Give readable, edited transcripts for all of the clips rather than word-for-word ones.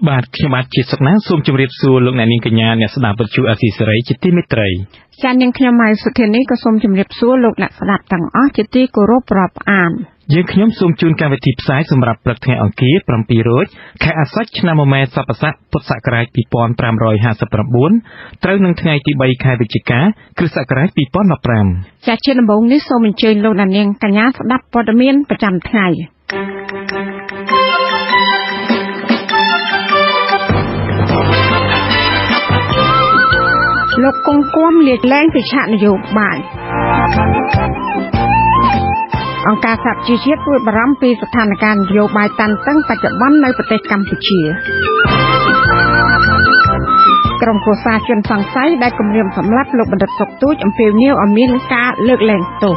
បាទខ្ញុំបាទជាសុខណាស់សូមជម្រាបសួរលោកអ្នកនាងកញ្ញាអ្នកស្ដាប់វិទ្យុអស៊ីសេរីជាទីមេត្រីចា៎នាងខ្ញុំម៉ៃសុធានីក៏សូមជម្រាបសួរលោកអ្នកស្ដាប់ទាំងអស់ជាទីគោរពរាប់អានយើងខ្ញុំសូមជូនកម្មវិធីផ្សាយសម្រាប់ព្រឹកថ្ងៃអង្គារ7រោចខែអាសត់ឆ្នាំមមែសពស័កពុទ្ធសករាជ2559ត្រូវនឹងថ្ងៃទី3ខែវិច្ឆិកាគ្រិស្តសករាជ2015ចា៎ជាដំបូងនេះសូមអញ្ជើញលោកអ្នកនាងកញ្ញាស្ដាប់ព័ត៌មានប្រចាំថ្ងៃលោកគង់គួមលាលែងពីឆាកនយោបាយអង្គការសហជីវជាតិព្រួយបារម្ភពីស្ថានភាពនយោបាយតានតឹងបច្ចុប្បន្ននៅប្រទេសកម្ពុជាក្រុមគ្រួសារជនសង្ស័យដែលគំរាមសម្លាប់លោកបណ្ឌិតសុកទូចអំពាវនាវឲ្យមានការលើកលែងទោស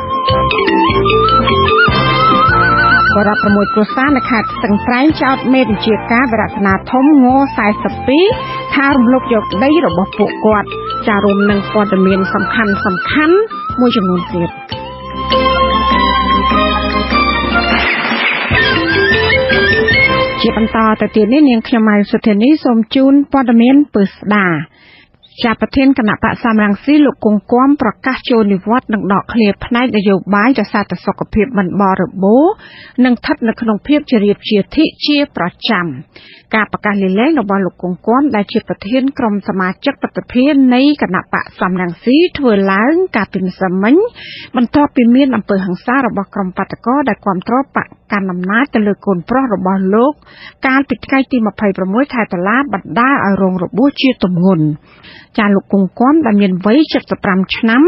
បរិបទ6គ្រួសារនៅខេត្តស្ទឹងត្រែងចោទមេបញ្ជាការវរធនាធំង42ថារំលោភយកដីរបស់ពួកគាត់ចារួមនឹងព័ត៌មានសំខាន់មួយចំនួនទៀតជាបន្តទៅទៀតនេះនាងខ្ញុំម៉ៃសុធានីសូមជូនព័ត៌មានពិស្ដាជាប្រធានគណៈបក្សសំរងស៊ីលោកគង់គួមប្រកាសចូលនិវត្តន៍និងដកឃ្លាផ្នែកនយោបាយដោយសារតែសុខភាពមិនបរិបូរណ៍និងស្ថិតនៅក្នុងភាពជារៀបជាធិជាប្រចាំការប្រកាសលាលែងរបស់លោកគង់គួមដែលជាប្រធានក្រុមសមាជិកប្រតិភិនៃគណៈបក្សសំរងស៊ីធ្វើឡើងកាលពីម្សិលមិញបន្ទាប់ពីមានអំពើហិង្សារបស់ក្រុមបាតកោដែលគ្រប់គ្រងបកកាន់អំណាចទៅលើកូនប្រុសរបស់លោកកាលពីថ្ងៃទី26ខែតុលាបណ្ដាលឲ្យរងរបួសជាទម្ងន់ចាលោកគង់គួមដែលមានវ័យ75ឆ្នាំ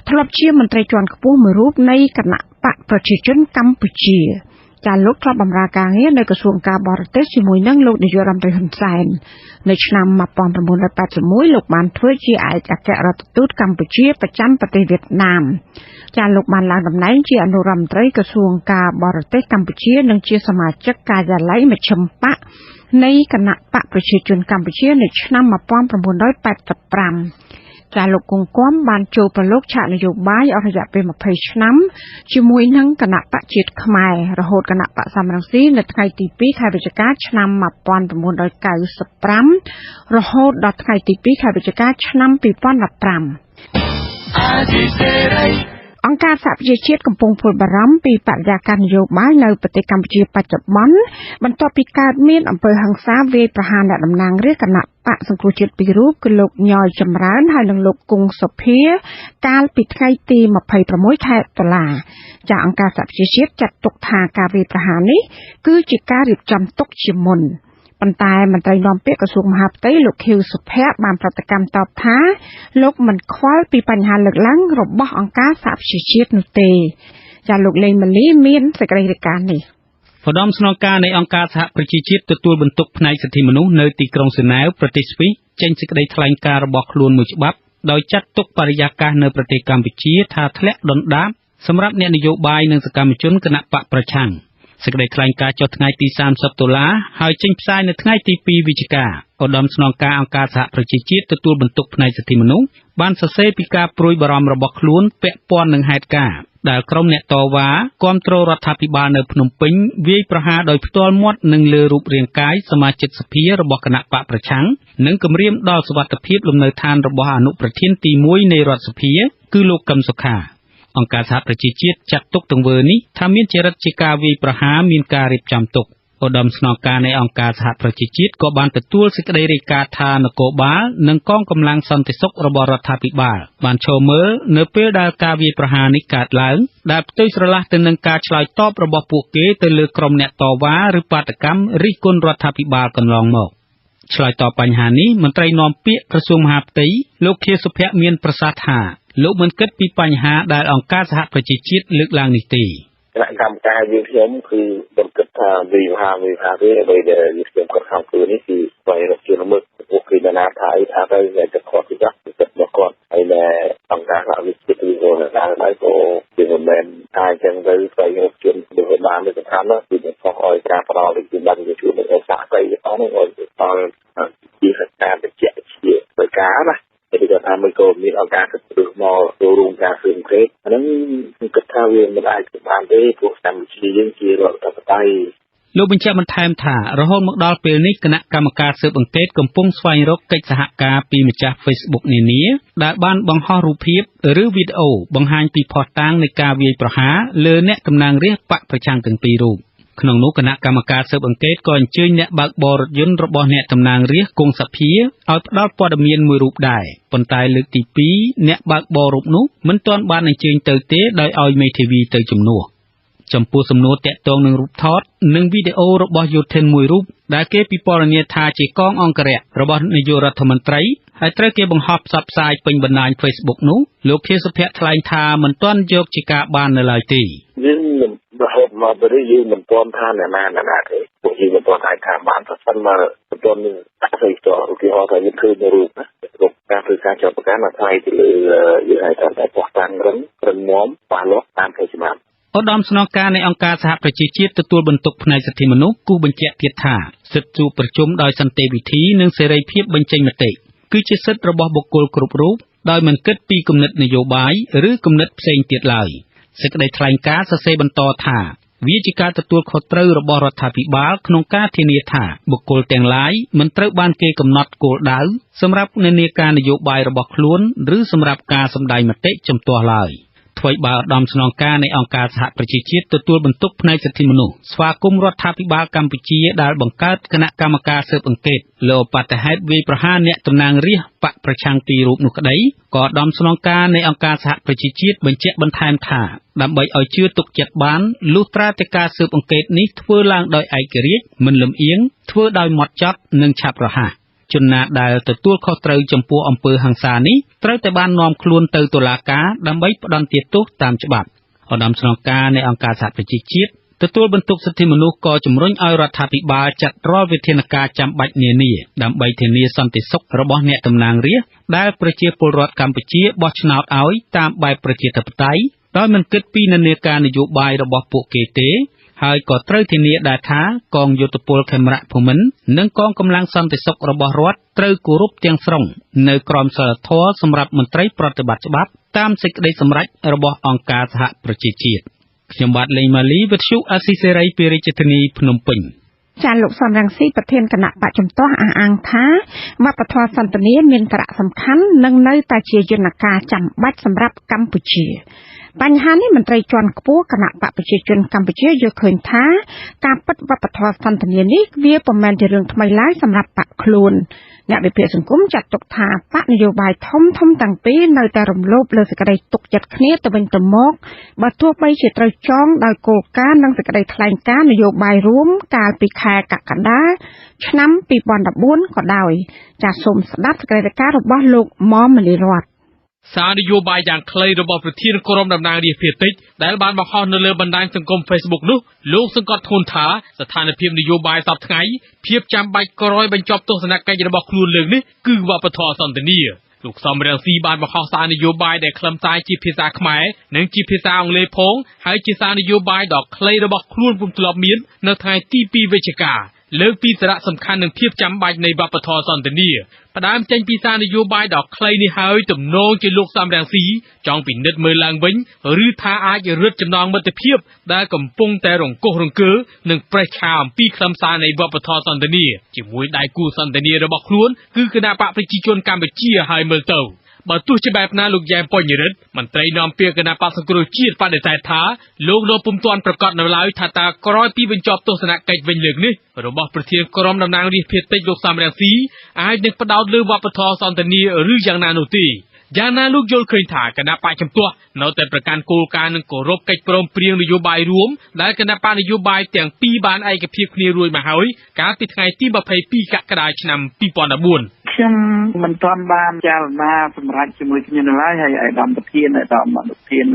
ធ្លាប់ជាមន្ត្រីជាន់ខ្ពស់មួយរូបនៃគណៈបកប្រជាជនកម្ពុជាចាលោកធ្លាប់បម្រើការងារនៅក្រសួងការបរទេសជាមួយនឹងលោកនាយករដ្ឋមន្ត្រីហ៊ុនសែននៅឆ្នាំ1981លោកបានធ្វើជាឯកអគ្គរដ្ឋទូតកម្ពុជាប្រចាំប្រទេសវៀតណាមចាលោកបានឡើងតំណែងជាអនុរដ្ឋមន្ត្រីក្រសួងការបរទេសកម្ពុជានិងជាសមាជិកការិយាល័យមជ្ឈិមបក្សនៃគណៈបកប្រជាជនកម្ពុជានៅឆ្នាំ1985ចាលោកគង់គួមបានចូលប្រឡូកឆាកនយោបាយអស់រយៈពេល20ឆ្នាំជាមួយនឹងគណៈបកជាតិខ្មែររហូតគណៈបកសំរងស៊ីនៅថ្ងៃទី2ខែវិច្ឆិកាឆ្នាំ1995រហូតដល់ថ្ងៃទី2ខែវិច្ឆិកាឆ្នាំ2015អង្គការសហប្រជាជាតិកំពុងព្រួយបារម្ភពីបរិយាកាសនយោបាយនៅប្រទេសកម្ពុជាបច្ចុប្បន្នបន្ទាប់ពីកើតមានអំពើហិង្សាវាយប្រហារអ្នកតំណាងរាស្ត្រគណៈបកសង្គ្រោះជាតិ2រូបគឺលោកញយចម្រើនហើយនិងលោកគង់សុភាកាលពីថ្ងៃទី26ខែតុលាចាអង្គការសហប្រជាជាតិចាត់ទុកថាការវាយប្រហារនេះគឺជាការរៀបចំទុកជាមុនប៉ុន្តែមន្ត្រីនាំពាក្យក្រសួងមហាផ្ទៃលោកខៀវសុភ័ក្របានប្រតិកម្មតបថាលោកមិនខ្វល់ពីបញ្ហាលើកឡើងរបស់អង្គការសហប្រជាជាតិនោះទេចាលោកលេងម៉ាលីមានសេចក្តីរាយការណ៍នេះឧត្តមស្នងការនៃអង្គការសហប្រជាជាតិទទួលបន្ទុកផ្នែកសិទ្ធិមនុស្សនៅទីក្រុងហ្សឺណែវប្រទេសស្វីសចេញសេចក្តីថ្លែងការណ៍របស់ខ្លួនមួយច្បាប់ដោយចាត់ទុកបរិយាកាសនៅប្រទេសកម្ពុជាថាធ្លាក់ដុនដាបសម្រាប់អ្នកនយោបាយនិងសកម្មជនគណៈបកប្រឆាំងសេចក្តីថ្លែងការណ៍ចុះថ្ងៃទី30តុលាហើយចេញផ្សាយនៅថ្ងៃទី2វិច្ឆិកាឧត្តមស្នងការអង្គការសហប្រជាជាតិទទួលបន្ទុកផ្នែកសិទ្ធិមនុស្សបានសរសេរពីការព្រួយបារម្ភរបស់ខ្លួនពាក់ព័ន្ធនឹងហេតុការណ៍ដែលក្រុមអ្នកតវ៉ាគាំទ្ររដ្ឋាភិបាលនៅភ្នំពេញវាយប្រហារដោយផ្ទាល់មាត់នឹងលើរូបរាងកាយសមាជិកសភារបស់គណៈបកប្រឆាំងនិងគំរាមដល់សុវត្ថិភាពលំនៅឋានរបស់អនុប្រធានទី1នៃរដ្ឋសភាគឺលោកកឹមសុខាអង្គការសហប្រជាជាតិចាត់ទុកទង្វើនេះថាមានចរិតជាការវាយប្រហារមានការរៀបចំទុកឧត្តមស្នងការនៃអង្គការសហប្រជាជាតិក៏បានទទួលសេចក្តីរាយការណ៍ថានគរបាលនិងកងកម្លាំងសន្តិសុខរបស់រដ្ឋាភិបាលបានឈរមើលនៅពេលដែលការវាយប្រហារនេះកើតឡើងដែលផ្ទុយស្រឡះទៅនឹងការឆ្លើយតបរបស់ពួកគេទៅលើក្រុមអ្នកតវ៉ាឬបាតកម្មរិះគន់រដ្ឋាភិបាលកន្លងមកឆ្លើយតបបញ្ហានេះមន្ត្រីនាំពាក្យក្រសួងមហាផ្ទៃលោកខៀវសុភ័ក្រមានប្រសាសន៍ថាលោកមិនគិតពីបញ្ហាដែលអង្គការសហប្រជាជាតិលើកឡើងនេះទេគណៈកម្មការយើងខ្ញុំគឺមិនគិតថាវិហារទេអ្វីដែលខ្ញុំគាត់ខំធ្វើនេះគឺស្វែងរកជាល្មើសពួកគេណាថាអីថាទៅតែគាត់គឺគាត់គាត់ហើយនៅអង្គការសហវិជាតិឬក៏ដែរក៏វាមិនមែនថាអញ្ចឹងទៅស្វែងរកជនដូចបាននៅស្ថាននោះគឺបង្ខំឲ្យការផ្ដល់វិធីបានជាជួយឲ្យសាកស្អីអស់នោះឲ្យដល់ជាហេតុការណ៍បញ្ជាក់ជាប្រការណាតែគាត់ថាមិនក៏មានអង្គការសិទ្ធិមនុស្សមកចូលរួមការស៊ើបអង្កេតអាហ្នឹងខ្ញុំគិតថាវាមិនអាចបានទេព្រោះកម្ពុជាយើងជារដ្ឋាភិបាល លោកបញ្ជាក់បន្ថែមថារហូតមកដល់ពេលនេះគណៈកម្មការស៊ើបអង្កេតកំពុងស្វែងរកកិច្ចសហការពីម្ចាស់ Facebook នានាដែលបានបង្ហោះរូបភាពឬវីដេអូបង្ហាញពីភស្តុតាងនៃការវាយប្រហារលើអ្នកតំណាងរាស្ត្របកប្រឆាំងទាំងពីររូបក្នុងនោះគណៈកម្មការស៊ើបអង្កេតក៏អញ្ជើញអ្នកបើកបររថយន្តរបស់អ្នកតំណាងរាស្ត្រគង់សភាឲ្យផ្ដល់ព័ត៌មានមួយរូបដែរប៉ុន្តែលើកទី2អ្នកបើកបររូបនោះមិនទាន់បានអញ្ជើញទៅទេដោយឲ្យមេធាវីទៅជំនួសចំពោះសំណួរតាក់ទងនឹងរូបថតនិងវីដេអូរបស់យោធិនមួយរូបដែលគេពិពណ៌នាថាជាកងអង្គរៈរបស់នាយករដ្ឋមន្ត្រីហើយត្រូវគេបង្ហោះផ្សព្វផ្សាយពេញបណ្ដាញ Facebook នោះលោកខៀវសុភ័ក្រថ្លែងថាមិនទាន់យកជាការបាននៅឡើយទេយើងរហូតមកពេលយើងមិនទាន់ថាអ្នកណាទេពួកយើងមិនទាន់អាចថាបានប្រសិនមកមិនទាន់នឹងដាក់ស្អីទៅឧទាហរណ៍ថាយើងឃើញរូបណារូបការធ្វើការចាប់ប្រកាន់មកថ្លៃទៅលើយើងហៅថាតែពោះតាំងរឹងមាំបាលាស់តាមផ្លូវច្បាប់ឧត្តមស្នងការនៃអង្គការសហប្រជាជាតិទទួលបន្ទុកផ្នែកសិទ្ធិមនុស្សគូបញ្ជាក់ទៀតថាសិទ្ធិជួបប្រជុំដោយសន្តិវិធីនិងសេរីភាពបញ្ចេញមតិគឺជាសិទ្ធិរបស់បុគ្គលគ្រប់រូបដោយមិនគិតពីគំនិតនយោបាយឬគំនិតផ្សេងទៀតឡើយសេចក្តីថ្លែងការណ៍សរសេរបន្តថាវាជាការទទួលខុសត្រូវរបស់រដ្ឋាភិបាលក្នុងការធានាថាបុគ្គលទាំងឡាយមិនត្រូវបានគេកំណត់គោលដៅសម្រាប់នានាការនយោបាយរបស់ខ្លួនឬសម្រាប់ការសម្ដែងមតិជំទាស់ឡើយថ្មីបើឧត្តមស្នងការនៃអង្គការសហប្រជាជាតិទទួលបន្ទុកផ្នែកសិទ្ធិមនុស្សស្វាគមន៍រដ្ឋាភិបាលកម្ពុជាដែលបង្កើតគណៈកម្មការស៊ើបអង្កេតលើឧបាតុហេតុវាយប្រហារអ្នកតំណាងរាស្ត្របកប្រឆាំងពីររូបនោះក្តីក៏ឧត្តមស្នងការនៃអង្គការសហប្រជាជាតិបញ្ជាក់បន្ថែមថាដើម្បីឲ្យជឿទុកចិត្តបានលុះត្រាតែការស៊ើបអង្កេតនេះធ្វើឡើងដោយឯករាជ្យមិនលំអៀងធ្វើដោយហ្មត់ចត់និងឆាប់រហ័សជនណាដែលទទួលខុសត្រូវចំពោះអំពើហិង្សានេះត្រូវតែបាននាំខ្លួនទៅតុលាការដើម្បីផ្តន្ទាទោសតាមច្បាប់ឧត្តមស្នងការនៃអង្គការសហប្រជាជាតិទទួលបន្ទុកសិទ្ធិមនុស្សក៏ជំរុញឲ្យរដ្ឋាភិបាលចាត់រាល់វិធានការចាំបាច់នានាដើម្បីធានាសន្តិសុខរបស់អ្នកតំណាងរាស្ត្រដែលប្រជាពលរដ្ឋកម្ពុជាបោះឆ្នោតឲ្យតាមបែបប្រជាធិបតេយ្យដោយមិនគិតពីនានាការនយោបាយរបស់ពួកគេទេហើយក៏ត្រូវធានាដែរថាកងយោធពលខេមរៈភូមិន្ទនិងកងកម្លាំងសន្តិសុខរបស់រដ្ឋត្រូវគោរពទាំងស្រុងនៅក្រមសីលធម៌សម្រាប់មន្ត្រីប្រតិបត្តិច្បាប់តាមសេចក្តីសម្រេចរបស់អង្គការសហប្រជាជាតិខ្ញុំបាទលេងម៉ាលីវិទ្យុអាស៊ីសេរីពីរាជធានីភ្នំពេញចាលោកសំរងស៊ីប្រធានគណៈបកជំទាស់អះអាងថាវប្បធម៌សន្តិនិកមានសារៈសំខាន់និងនៅតែជាយន្តការចាំបាច់សម្រាប់កម្ពុជាបញ្ហានេះមន្ត្រីជាន់ខ្ពស់គណៈបកប្រជាជនកម្ពុជាយល់ឃើញថាការពិតវប្បធម៌សន្តិនិកនេះវាពុំមែនជារឿងថ្មីឡើយសម្រាប់បកខ្លួនអ្នកវិភាគសង្គមចាត់ទុកថាបកនយោបាយធំទាំងពីរនៅតែរំលោភលើសេចក្តីទុកចិត្តគ្នាទៅវិញទៅមកបើទោះបីជាត្រូវចងដោយគោលការណ៍និងសេចក្តីថ្លែងការណ៍នយោបាយរួមកាលពីខែកក្កដាឆ្នាំ2014ក៏ដោយចាសសូមស្ដាប់សេចក្តីរាយការណ៍របស់លោកមុំមលីរតសារនយោបាយយ៉ាងខ្លីរបស់ប្រធានក្រុមតំណាងរាស្ត្រភាគតិចដែលបានបង្ហោះនៅលើបណ្ដាញសង្គម Facebook នោះលោកសង្កត់ធ្ងន់ថាស្ថានភាពនយោបាយសពថ្ងៃភាពចាំបាច់ក្រោយបញ្ចប់ទស្សនកិច្ចរបស់ខ្លួនលើកនេះគឺវប្បធម៌សន្តិនិកលោកសំរងស៊ីបានបង្ហោះសារនយោបាយដែលខ្លឹមសារជាភាសាខ្មែរនិងជាភាសាអង់គ្លេសផងហើយជាសារនយោបាយដ៏ខ្លីរបស់ខ្លួនពុំធ្លាប់មាននៅថ្ងៃទី2វិច្ឆិកាលើកពីសារៈសំខាន់និងភាពចាំបាច់នៃវប្បធម៌សន្តិនិកផ្ដើមចេញពីសារនយោបាយដ៏ខ្លីនេះហើយទំនងជាលោកសំរងស៊ីចង់ពិនិត្យមើលឡើងវិញឬថាអាចរឹតចំណងមិត្តភាពដែលកំពុងតែរង្គោះរង្គើនិងប្រេះឆាអំពីខ្លឹមសារនៃវប្បធម៌សន្តិនិកជាមួយដៃគូសន្តិនិករបស់ខ្លួនគឺគណៈបកប្រជាជនកម្ពុជាហើយមើលទៅបើទោះជាបែបណាលោកយ៉ែមបញ្ញរិទ្ធមន្ត្រីនាំពាក្យគណៈបក្សសង្គ្រោះជាតិបដិសេធថាលោកនៅពុំទាន់ប្រកាសនៅឡើយថាតើក្រោយពីបញ្ចប់ទស្សនកិច្ចវិញលើកនេះរបស់ប្រធានក្រុមតំណាងរាស្ត្រភាគតិចលោកសំរងស៊ីអាចនឹងផ្ដោតលើវប្បធម៌សន្តិនិកឬយ៉ាងណានោះទេយ៉ាងណាលោកយល់ឃើញថាគណៈបកជំទាស់នៅតែប្រកាន់គោលការណ៍និងគោរពកិច្ចព្រមព្រៀងនយោបាយរួមដែលគណៈបកនយោបាយទាំងពីរបានឯកភាពគ្នារួចមកហើយកាលពីថ្ងៃទី22កក្កដាឆ្នាំ2014ខ្ញុំមិនទាន់បានចារណាសម្រាប់ជាមួយគ្នានៅឡើយហើយឯកឧត្តមប្រធានលោ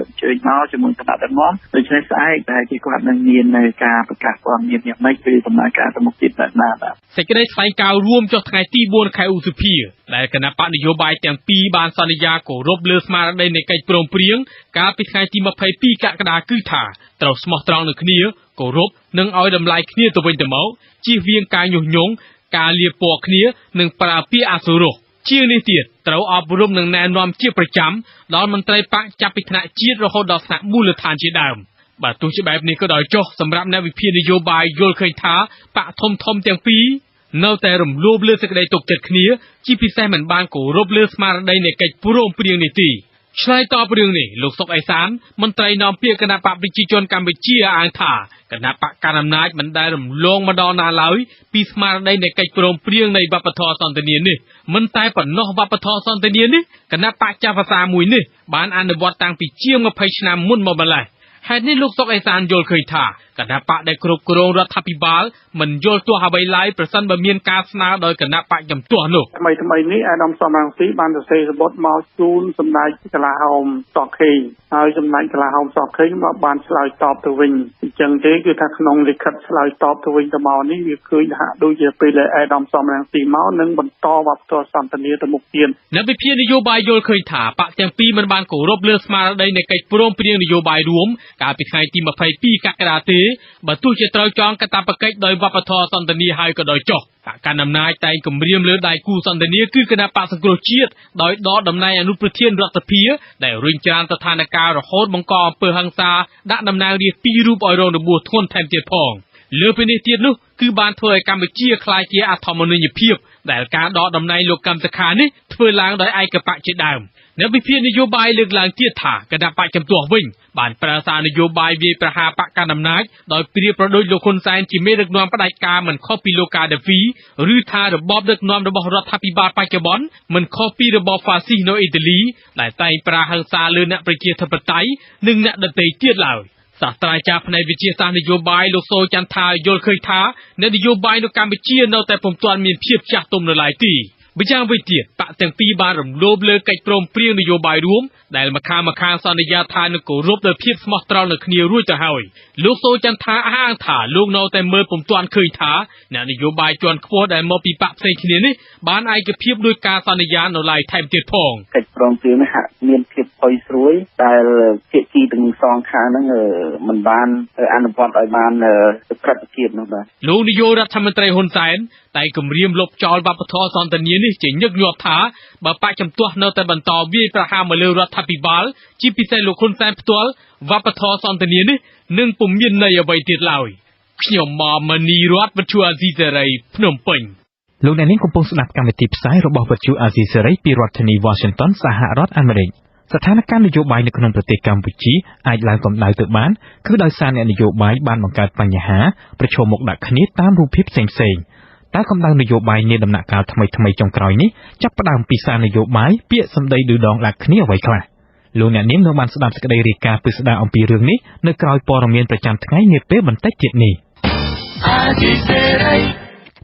កអញ្ជើញមកជាមួយគណៈដឹកនាំដូច្នេះស្អែកតែគេគាត់នឹងមាននៅការប្រកាសព័ត៌មានយ៉ាងម៉េចពីដំណើរការទៅមុខទៀតណាបាទសេចក្តីថ្លែងការណ៍រួមចុះថ្ងៃទី4ខែឧសភាដែលគណៈបកនយោបាយទាំងពីរបានសន្យាគោរពលើស្មារតីនៃកិច្ចព្រមព្រៀងកាលពីថ្ងៃទី22កក្កដាគឺថាត្រូវស្មោះត្រង់នឹងគ្នាគោរពនិងឲ្យតម្លៃគ្នាទៅវិញទៅមកជៀសវាងការញុះញង់ការលាបពណ៌គ្នានិងប្រើពាក្យអសុរោះជាងនេះទៀតត្រូវអប់រំនិងណែនាំជាប្រចាំដល់មន្ត្រីបកចាប់ពីថ្នាក់ជាតិរហូតដល់ថ្នាក់មូលដ្ឋានជាដើម បាទទោះជាបែបនេះក៏ដោយចុះសម្រាប់អ្នកវិភាគនយោបាយយល់ឃើញថាបកធំទាំងពីរនៅតែរំលោភលើសេចក្តីទុកចិត្តគ្នាជាពិសេសមិនបានគោរពលើស្មារតីនៃកិច្ចព្រមព្រៀងនេះទេឆ្លើយតបរឿងនេះលោកសុកអេសានមន្ត្រីនាំពាក្យគណៈបកប្រជាជនកម្ពុជាអាងថាគណៈបកកណ្ដាលអំណាចមិនដែលរំលងម្ដងណាឡើយពីស្មារតីនៃកិច្ចព្រមព្រៀងនៃវប្បធម៌សន្តិនិកនេះមិនតែប៉ុណ្ណោះវប្បធម៌សន្តិនិកនេះគណៈបកចាស់ភាសាមួយនេះបានអនុវត្តតាំងពីជាង20ឆ្នាំមុនមកម្ល៉េះហេតុនេះលោកសុកអេសានយល់ឃើញថាគណៈបកដែលគ្រប់គ្រងរដ្ឋាភិបាលមិនយល់ទាស់អ្វីឡើយប្រសិនបើមានការស្នើដោយគណៈបកជំទាស់នោះថ្មីនេះអាដាមសំរងស៊ីបានសរសេរសម្បត្តិមកជូនសម្ដេចកលាហោមសខេងហើយសម្ដេចកលាហោមសខេងមកបានឆ្លើយតបទៅវិញអញ្ចឹងទេគឺថាក្នុងលិខិតឆ្លើយតបទៅវិញទៅមកនេះវាឃើញថាដូចជាពេលអាដាមសំរងស៊ីមកនឹងបន្តវប្បធម៌សន្តិនិកទៅមុខទៀតអ្នកវិភាគនយោបាយយល់ឃើញថាបកទាំងពីរមិនបានគោរពលើស្មារតីនៃកិច្ចព្រមព្រៀងនយោបាយរួមកាលពីថ្ងៃទី22កក្កដាទេបើទោះជាត្រូវចងកាតព្វកិច្ចដោយវប្បធម៌សន្តិនិកហើយក៏ដោយចុះបកកណ្ដាលអំណាចតែងគម្រាមលើដៃគូសន្តិនិកគឺគណៈបកសង្គ្រោះជាតិដោយដកតំណែងអនុប្រធានរដ្ឋសភាដែលរុញច្រានស្ថានភាពរហូតបង្កអំពើហិង្សាដាក់តំណាងរាស្ត្រ2រូបឲ្យរងរបួសធ្ងន់ថែមទៀតផងលើពីនេះទៀតនោះគឺបានធ្វើឲ្យកម្ពុជាក្លាយជាអធម្មនុញ្ញភាពដែលការដកតំណែងលោកកឹមសុខានេះធ្វើឡើងដោយឯកបកជាដើមអ្នកវិភាគនយោបាយលើកឡើងទៀតថាគណៈបកជំទាស់វិញបានប្រើសារនយោបាយវាយប្រហារបកកណ្ដាលអំណាចដោយប្រៀបប្រដូចលោកហ៊ុនសែនជាមេដឹកនាំផ្ដាច់ការមិនខុសពីលោកកាដាហ្វីឬថារបបដឹកនាំរបស់រដ្ឋាភិបាលបច្ចុប្បន្នមិនខុសពីរបបហ្វាស៊ីសនៅអ៊ីតាលីដែលតែងប្រើហិង្សាលើអ្នកប្រជាធិបតេយ្យនិងអ្នកដទៃទៀតឡើយសាស្ត្រាចារ្យផ្នែកវិទ្យាសាស្ត្រនយោបាយលោកសូចន្ទថាយល់ឃើញថាអ្នកនយោបាយនៅកម្ពុជានៅតែពុំទាន់មានភាពចាស់ទុំនៅឡើយទេម្យ៉ាងវិញទៀតបកទាំងពីរបានរំលោភលើកិច្ចព្រមព្រៀងនយោបាយរួមដែលម្ខាងសន្យាថានឹងគោរពដោយភាពស្មោះត្រង់នឹងគ្នារួចទៅហើយលោកសូចន្ទថាអះអាងថាលោកនៅតែមើលពុំទាន់ឃើញថាអ្នកនយោបាយជាន់ខ្ពស់ដែលមកពីបកផ្សេងគ្នានេះបានឯកភាពដោយការសន្យានៅឡើយថែមទៀតផងកិច្ចព្រមព្រៀងនេះហាក់មានភាពផុយស្រួយដែលភាគីទាំងសងខាងហ្នឹងមិនបានអនុវត្តឲ្យបានប្រតិភាពនោះបាទលោកនាយករដ្ឋមន្ត្រីហ៊ុនសែនតែគម្រាមលុបចោលវប្បធម៌សន្តិនិកនេះជាញឹកញាប់ថាបើបកជំទាស់នៅតែបន្តវាយប្រហារមកលើរដ្ឋាភិបាលជាពិសេសលោកហ៊ុនសែនផ្ទាល់វប្បធម៌សន្តិនិកនេះនឹងពុំមានន័យអ្វីទៀតឡើយខ្ញុំមកមនីរតវិទ្យុអាស៊ីសេរីភ្នំពេញលោកអ្នកនាងកំពុងស្ដាប់កម្មវិធីផ្សាយរបស់វិទ្យុអាស៊ីសេរីពីរដ្ឋធានី Washington សហរដ្ឋអាមេរិកស្ថានភាពនយោបាយនៅក្នុងប្រទេសកម្ពុជាអាចឡើងកម្ដៅទៅបានគឺដោយសារអ្នកនយោបាយបានបង្កើតបញ្ហាប្រឈមមុខដាក់គ្នាតាមរូបភាពផ្សេងៗតែកម្ដៅនយោបាយនាដំណាក់កាលថ្មីចុងក្រោយនេះចាប់ផ្ដើមពីសារនយោបាយពាក្យសម្ដីឌឺដងដាក់គ្នាអ្វីខ្លះលោកអ្នកនាងនៅបានស្ដាប់សេចក្តីរាយការណ៍ពិស្ដារអំពីរឿងនេះនៅក្រោយព័ត៌មានប្រចាំថ្ងៃនាពេលបន្តិចទៀតនេះ